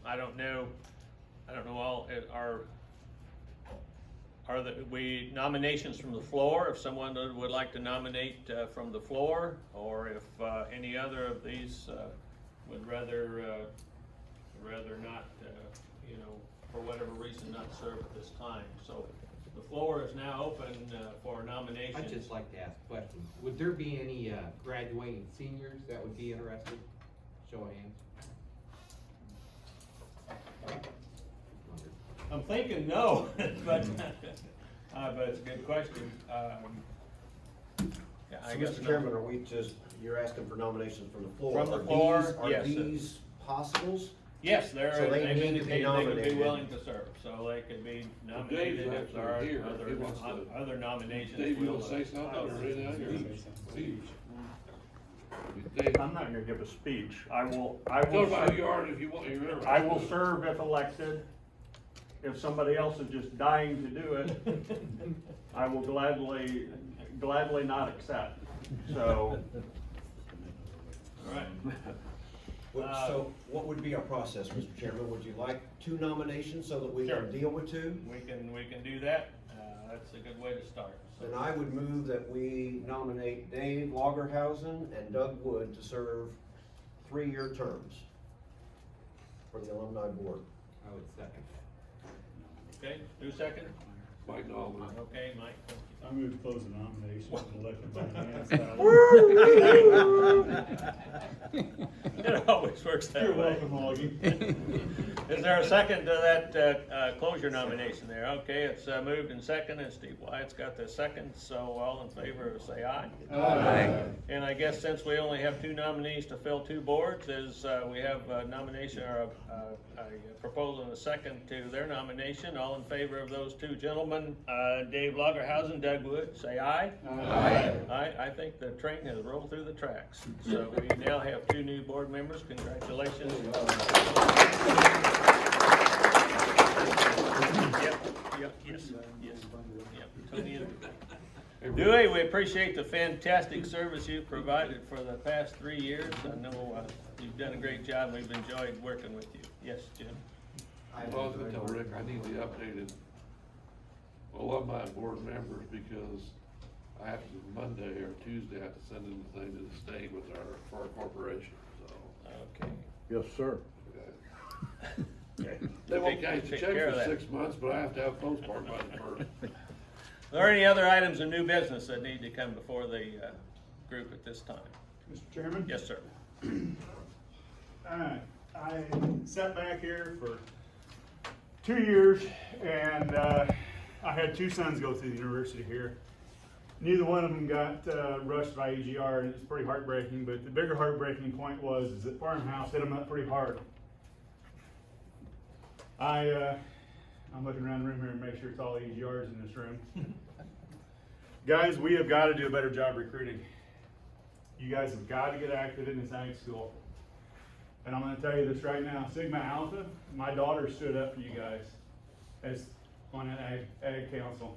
I don't know all, are we nominations from the floor, if someone would like to nominate from the floor, or if any other of these would rather not, you know, for whatever reason, not serve at this time. So the floor is now open for nominations. I'd just like to ask a question. Would there be any graduating seniors that would be interested? Show of hands. I'm thinking no, but it's a good question. Yeah, I guess Mr. Chairman, are we just, you're asking for nominations from the floor? From the floor, yes. Are these possibles? Yes, So they they've need to be indicated they would be nominated. willing to serve, so they could be nominated Dave's if there are actually here. He wants to- other nominations. Dave, you we'll, wanna say something or anything on your speech? I'm not gonna give a speech. I will Tell about who serve- you are and if you want, you're interested. I will serve if elected. If somebody else is just dying to do it, I will gladly not accept. So, All right. So what would be our process, Mr. Chairman? Would you like 2 nominations so that we Sure. can deal with 2? We can do that. That's a good way to start. So, Then I would move that we nominate Dave Lagerhausen and Doug Wood to serve 3-year terms for the alumni board. I would second. okay, who's second? Mike Nolan. Okay, Mike. I move to close the nomination and elect them It always works that You're way. welcome, Augie. Is there a second to that closure nomination there? Okay, it's moved and second, and Steve Wyatt's got the second, so all in favor say aye. Aye. And I guess since we only have 2 nominees to fill 2 boards, is we have a nomination or a proposal and a second to their nomination. All in favor of those 2 gentlemen, Dave Lagerhausen, Doug Wood, say aye. Aye. I think the train has rolled through the tracks. So we now have 2 new board members. Congratulations. Dewey, we appreciate the fantastic service you've provided for the past 3 years. I know you've done a great job. We've enjoyed working with you. Yes, Jim? I was gonna tell Rick, I need the updated alumni board members because I have to, Monday or Tuesday, I have to send in the thing to the state with for our corporation, so. Okay. Yes, sir. Okay. They won't cash the Take check care of for that. 6 months, but I have to have postmark money first. Are there any other items of new business that need to come before the group at this time? Mr. Chairman? Yes, sir. I sat back here for 2 years, and I had 2 sons go through the university here. Neither one of them got rushed by AGR, and it's pretty heartbreaking, but the bigger heartbreaking point is that Farmhouse hit them up pretty hard. I'm looking around the room here and make sure it's all AGRs in this room. Guys, we have got to do a better job recruiting. You guys have got to get active in this ag school. And I'm going to tell you this right now, Sigma Alpha, my daughter stood up for you guys as on an ag council.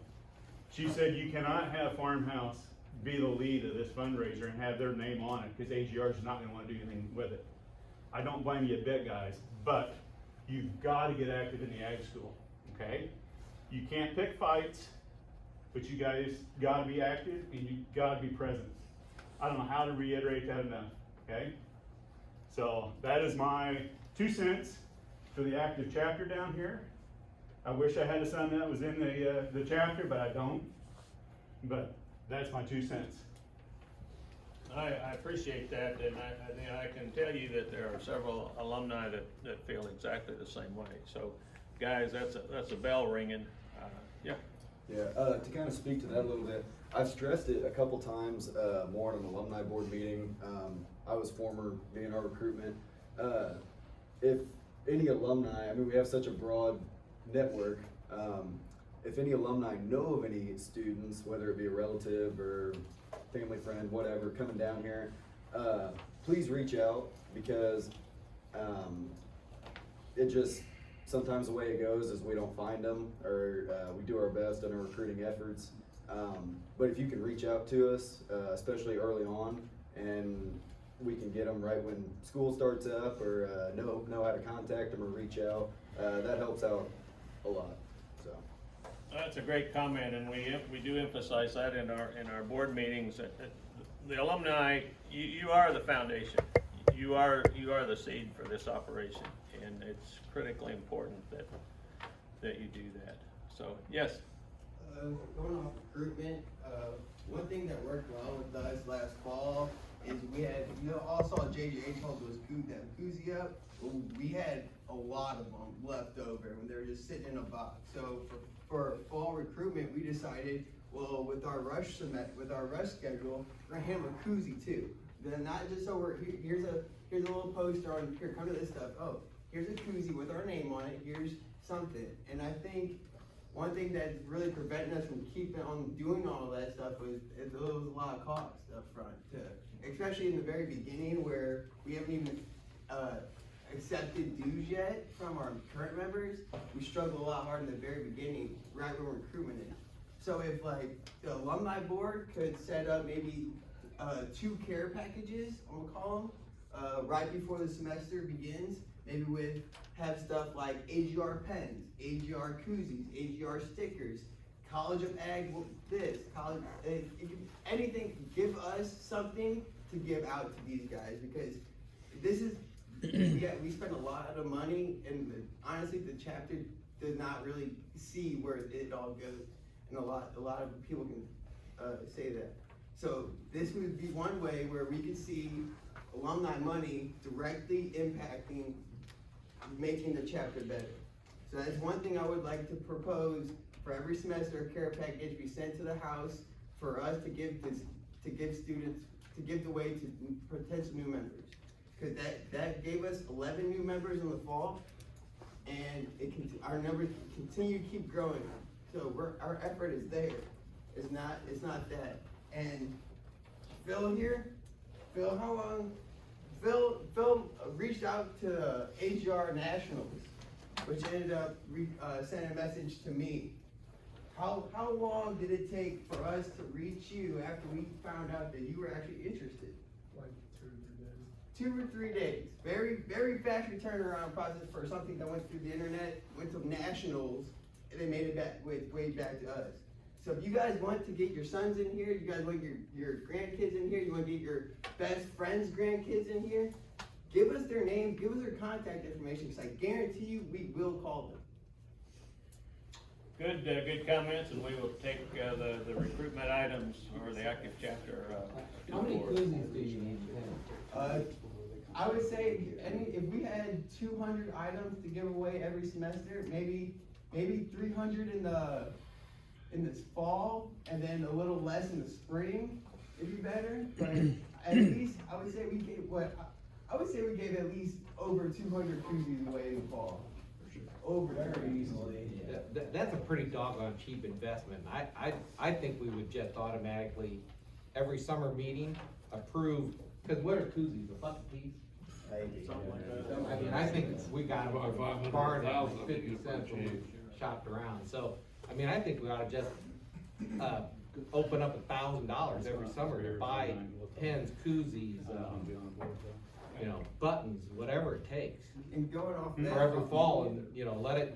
She said you cannot have Farmhouse be the lead of this fundraiser and have their name on it because AGR is not going to want to do anything with it. I don't blame you a bit, guys, but you've got to get active in the ag school, okay? You can't pick fights, but you guys got to be active and you got to be present. I don't know how to reiterate that enough, okay? So that is my 2 cents for the active chapter down here. I wish I had a son that was in the chapter, but I don't. But that's my 2 cents. I appreciate that, and I can tell you that there are several alumni that feel exactly the same way. So, guys, that's a bell ringing. Yeah. Yeah, to kind of speak to that a little bit, I've stressed it a couple times more at an alumni board meeting. I was former VNR recruitment. If any alumni, I mean, we have such a broad network. If any alumni know of any students, whether it be a relative or family friend, whatever, coming down here, please reach out, because it just, sometimes the way it goes is we don't find them, or we do our best in our recruiting efforts. But if you can reach out to us, especially early on, and we can get them right when school starts up, or know how to contact them or reach out, that helps out a lot. So That's a great comment, and we do emphasize that in our board meetings. The alumni, you are the foundation. You are the seed for this operation, and it's critically important that you do that. So yes. Going off recruitment, one thing that worked well with us last fall is we had, all saw JJH hold that koozie up. Well, we had a lot of them left over when they were just sitting in a box. So for fall recruitment, we decided, well, with our rush schedule, we're gonna handle a koozie too. Then not just so here's a little poster on here, come to this stuff. Oh, here's a koozie with our name on it. Here's something, and I think one thing that's really preventing us from keeping on doing all of that stuff was it was a lot of cost up front, especially in the very beginning where we haven't even accepted dues yet from our current members. We struggle a lot harder in the very beginning, right when recruitment is. So if like the alumni board could set up maybe 2 care packages, I'm gonna call them, right before the semester begins, maybe have stuff like AGR pens, AGR koozies, AGR stickers, College of Ag this, anything, give us something to give out to these guys, because this is, we spend a lot of money, and honestly the chapter does not really see where it all goes, and a lot of people can say that. So this would be one way where we could see alumni money directly impacting making the chapter better. So that's one thing I would like to propose, for every semester a care package be sent to the house for us to give students, to give away to potential new members. Because that gave us 11 new members in the fall, and our numbers continue to keep growing. So our effort is there. It's not that. And Phil here, Phil, how long? Phil reached out to AGR Nationals, which ended up sending a message to me. How long did it take for us to reach you after we found out that you were actually interested? Like 2 or 3 days. 2 or 3 days. Very, very fast turnaround process for something that went through the internet, went to nationals, and they made it way back to us. So if you guys want to get your sons in here, you guys want your grandkids in here, you want to get your best friends' grandkids in here, give us their names, give us their contact information, because I guarantee you we will call them. Good comments, and we will take the recruitment items or the active chapter. How many koozies do you need? I would say if we had 200 items to give away every semester, maybe 300 in this fall, and then a little less in the spring, it'd be better. But at least I would say we gave at least over 200 koozies away in the fall. Over very easily. That's a pretty doggone cheap investment. I think we would just automatically, every summer meeting, approve, because what are koozies, a buck a piece? Something like that. I mean, I think we got About a barn at 500,000 50 cents when we shopped around. So, I mean, I think we ought to just open up $1,000 every summer to buy pens, koozies, you know, buttons, whatever it takes. And going off that. For every fall, and, you know, let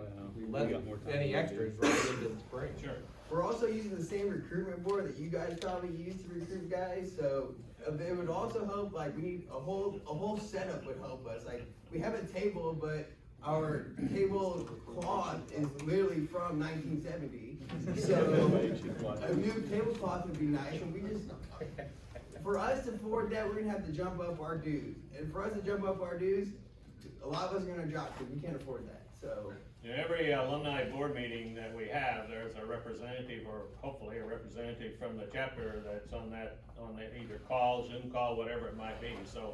any extras right into the spring. Sure. We're also using the same recruitment board that you guys probably use to recruit guys, so it would also help, like, we need a whole setup would help us. Like, we have a table, but our table cloth is literally from 1970. So a new tablecloth would be nice, and we just, for us to afford that, we're gonna have to jump up our dues. And for us to jump up our dues, a lot of us are gonna drop because we can't afford that, so. In every alumni board meeting that we have, there's a representative, or hopefully a representative from the chapter that's on that either call, Zoom call, whatever it might be. So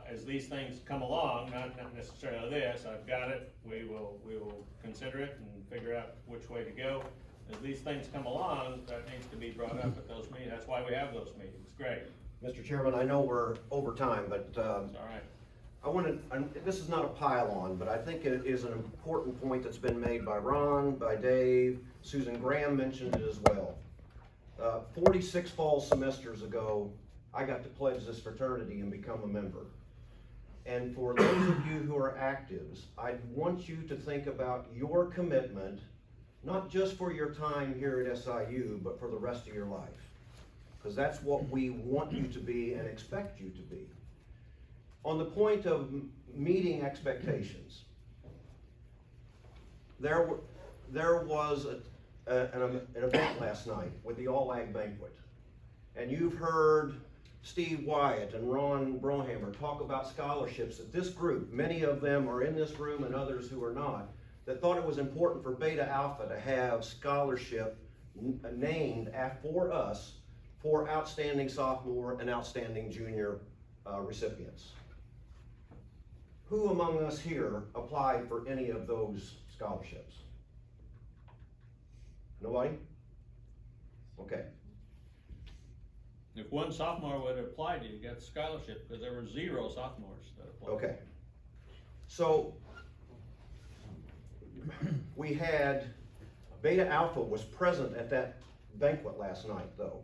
as these things come along, not necessarily this, I've got it, we will consider it and figure out which way to go. As these things come along, that needs to be brought up at those meetings. That's why we have those meetings. Great. Mr. Chairman, I know we're over time, but It's all right. this is not a pile on, but I think it is an important point that's been made by Ron, by Dave, Susan Graham mentioned it as well. 46 fall semesters ago, I got to pledge this fraternity and become a member. And for those of you who are actives, I want you to think about your commitment, not just for your time here at SIU, but for the rest of your life. Because that's what we want you to be and expect you to be. On the point of meeting expectations, there was an event last night with the All Ag Banquet. And you've heard Steve Wyatt and Ron Brohammer talk about scholarships that this group, many of them are in this room and others who are not, that thought it was important for Beta Alpha to have scholarship named for us for outstanding sophomore and outstanding junior recipients. Who among us here applied for any of those scholarships? Nobody? Okay. If one sophomore would have applied, you got the scholarship, because there were 0 sophomores that applied. Okay. So we had, Beta Alpha was present at that banquet last night though.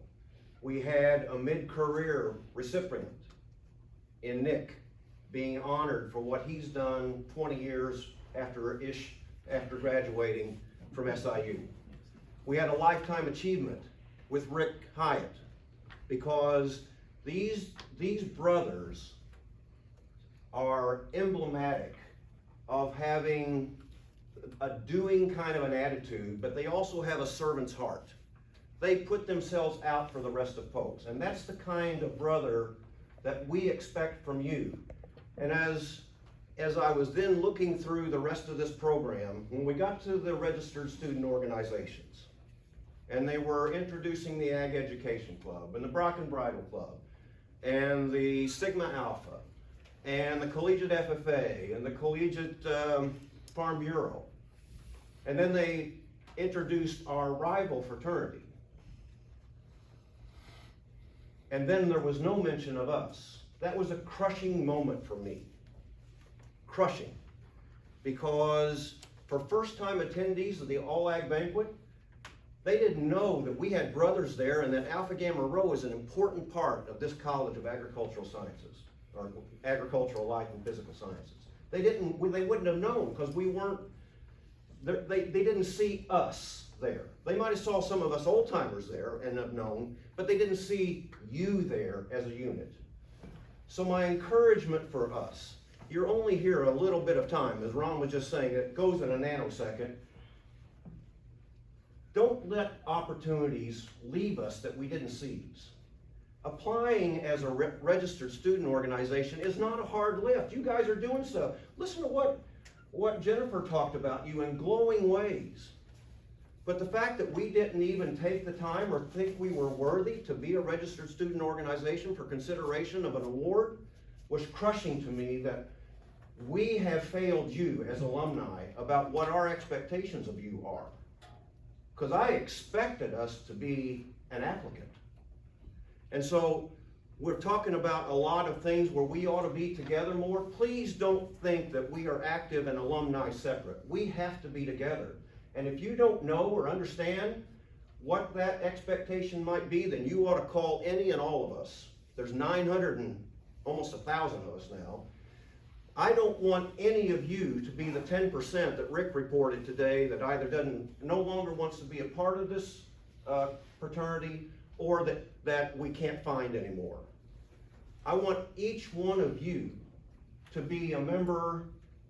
We had a mid-career recipient in Nick being honored for what he's done 20 years after graduating from SIU. We had a lifetime achievement with Rick Hyatt, because these brothers are emblematic of having a doing kind of an attitude, but they also have a servant's heart. They put themselves out for the rest of folks, and that's the kind of brother that we expect from you. And as I was then looking through the rest of this program, when we got to the registered student organizations, and they were introducing the Ag Education Club, and the Brock and Bridle Club, and the Sigma Alpha, and the Collegiate FFA, and the Collegiate Farm Bureau. And then they introduced our rival fraternity. And then there was no mention of us. That was a crushing moment for me. Crushing. Because for first-time attendees of the All Ag Banquet, they didn't know that we had brothers there and that Alpha Gamma Rho is an important part of this College of Agricultural Sciences, or Agricultural Life and Physical Sciences. They wouldn't have known, because we weren't, they didn't see us there. They might have saw some of us old timers there and have known, but they didn't see you there as a unit. So my encouragement for us, you're only here a little bit of time, as Ron was just saying, it goes in a nanosecond. Don't let opportunities leave us that we didn't seize. Applying as a registered student organization is not a hard lift. You guys are doing stuff. Listen to what Jennifer talked about you in glowing ways. But the fact that we didn't even take the time or think we were worthy to be a registered student organization for consideration of an award was crushing to me, that we have failed you as alumni about what our expectations of you are. Because I expected us to be an applicant. And so we're talking about a lot of things where we ought to be together more. Please don't think that we are active and alumni separate. We have to be together. And if you don't know or understand what that expectation might be, then you ought to call any and all of us. There's 900 and almost 1,000 of us now. I don't want any of you to be the 10% that Rick reported today that either no longer wants to be a part of this fraternity, or that we can't find anymore. I want each one of you to be a member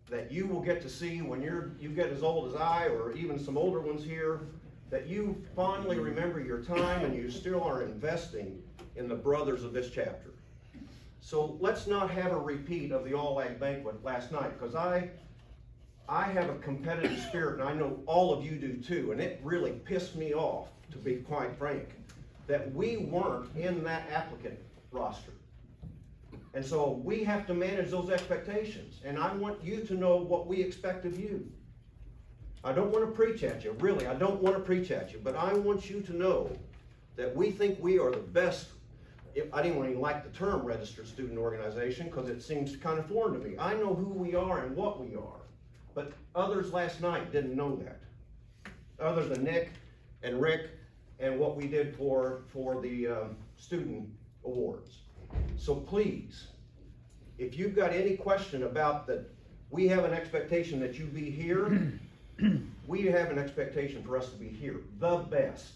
that you will get to see when you get as old as I, or even some older ones here, that you fondly remember your time and you still are investing in the brothers of this chapter. So let's not have a repeat of the All Ag banquet last night, because I have a competitive spirit, and I know all of you do too, and it really pissed me off, to be quite frank, that we weren't in that applicant roster. And so we have to manage those expectations, and I want you to know what we expect of you. I don't want to preach at you, really, I don't want to preach at you, but I want you to know that we think we are the best. I didn't even like the term registered student organization, because it seems kind of foreign to me. I know who we are and what we are, but others last night didn't know that. Other than Nick and Rick and what we did for the student awards. So please, if you've got any question about that, we have an expectation that you be here. We have an expectation for us to be here, the best,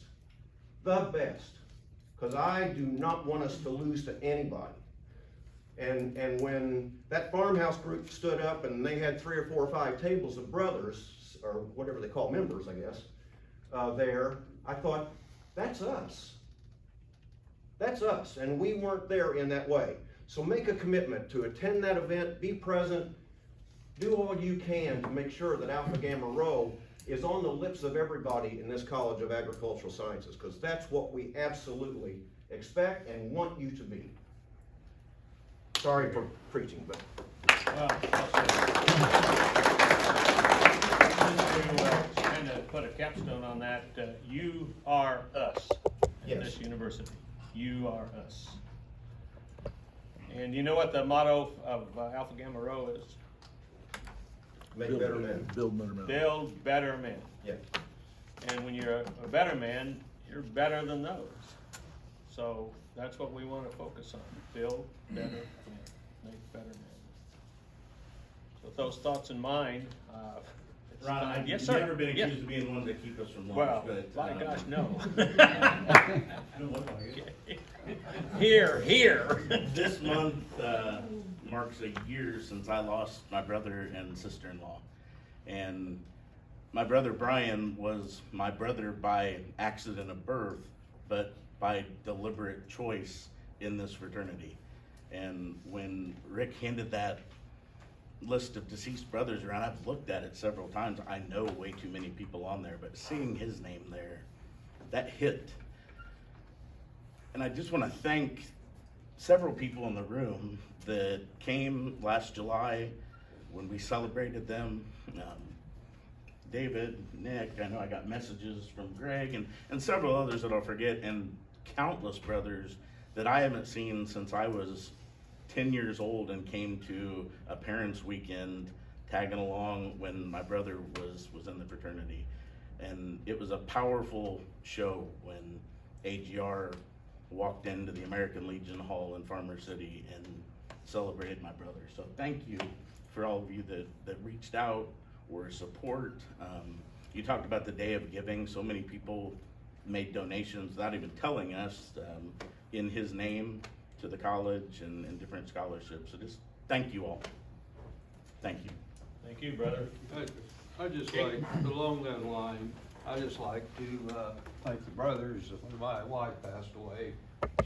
because I do not want us to lose to anybody. And when that farmhouse group stood up and they had 3 or 4 or 5 tables of brothers, or whatever they call members, I guess, there, I thought, that's us. That's us, and we weren't there in that way. So make a commitment to attend that event, be present, do all you can to make sure that Alpha Gamma Rho is on the lips of everybody in this College of Agricultural Sciences, because that's what we absolutely expect and want you to be. Sorry for preaching, but. To kind of put a capstone on that, you are us in this university. You are us. And you know what the motto of Alpha Gamma Rho is? Make better men. Build better men. Build better men. Yeah. And when you're a better man, you're better than those. So that's what we want to focus on. Build better men. Make better men. With those thoughts in mind, it's Ron, time. Yes, you've sir. never been Yes. accused of being the ones that keep us from lunch, Well, but. my gosh, no. I don't look like it. Here. This month, marks a year since I lost my brother and sister-in-law. And my brother Brian was my brother by accident of birth, but by deliberate choice in this fraternity. And when Rick handed that list of deceased brothers around, I've looked at it several times. I know way too many people on there, but seeing his name there, that hit. And I just want to thank several people in the room that came last July when we celebrated them. David, Nick, I know I got messages from Greg and several others that I'll forget, and countless brothers that I haven't seen since I was 10 years old and came to a parents' weekend tagging along when my brother was in the fraternity. And it was a powerful show when AGR walked into the American Legion Hall in Farmer City and celebrated my brother. So thank you for all of you that reached out or support. You talked about the day of giving. So many people made donations without even telling us in his name to the college and different scholarships. So just thank you all. Thank you. Thank you, brother. I just like, along that line, I just like to thank the brothers. When my wife passed away,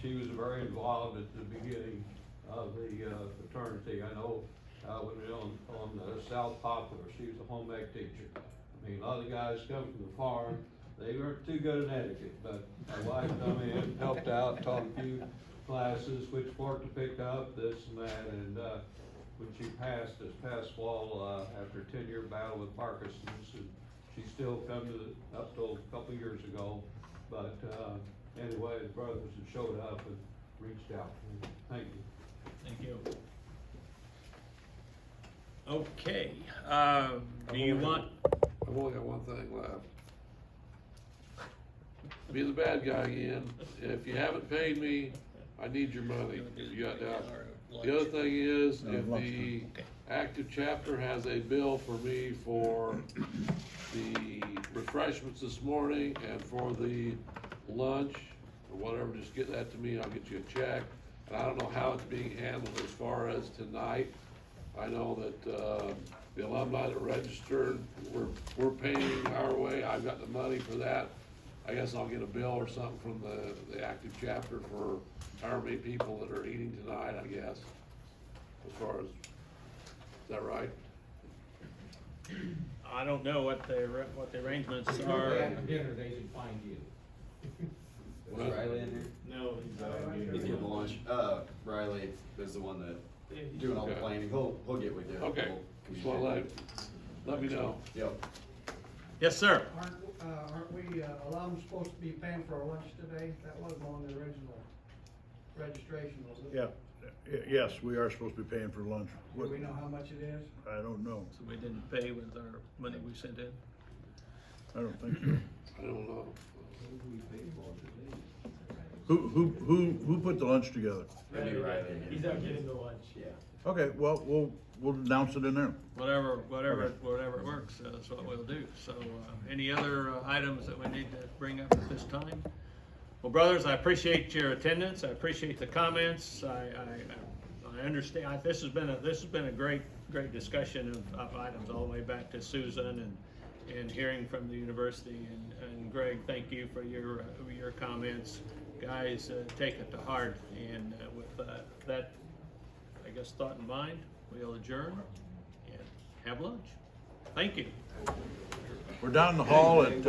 she was very involved at the beginning of the fraternity. I know when we were on South Poplar, she was a home ec teacher. I mean, a lot of the guys come from the farm. They weren't too good at etiquette, but my wife come in, helped out, taught a few classes, which fork to pick up, this and that, and when she passed this past fall, after a 10-year battle with Parkinson's, and she still come to up till a couple years ago, but anyway, the brothers have showed up and reached out. Thank you. Thank you. Okay, do you want? I've only got one thing left. Be the bad guy again. If you haven't paid me, I need your money. You got that? The other thing is, if the active chapter has a bill for me for the refreshments this morning and for the lunch or whatever, just get that to me and I'll get you a check. And I don't know how it's being handled as far as tonight. I know that, the alumni that registered, we're paying our way. I've got the money for that. I guess I'll get a bill or something from the active chapter for however many people that are eating tonight, I guess. As far as, is that right? I don't know what the arrangements If are. they have dinner, they should find you. Was Riley in there? No, He's getting lunch. Riley is the one that doing all the Okay. planning. He'll get with you. Okay, We'll just wanna let me know. Yep. Yes, sir. Aren't we, alums supposed to be paying for our lunch today? That wasn't on the original registration, was it? Yeah, yes, we are supposed to be paying for lunch. Do we know how much it is? I don't know. So we didn't pay with our money we sent in? I don't think so. I don't know. Who put the lunch together? That'd be Riley. He's out getting the lunch. Yeah. Okay, well, we'll announce it in there. Whatever works, is what we'll do. So, any other items that we need to bring up at this time? Well, brothers, I appreciate your attendance. I appreciate the comments. I understand, this has been a great discussion of items all the way back to Susan and hearing from the university. And Greg, thank you for your comments. Guys, take it to heart. And with that, I guess, thought in mind, we'll adjourn and have lunch. Thank you. We're down in the hall at,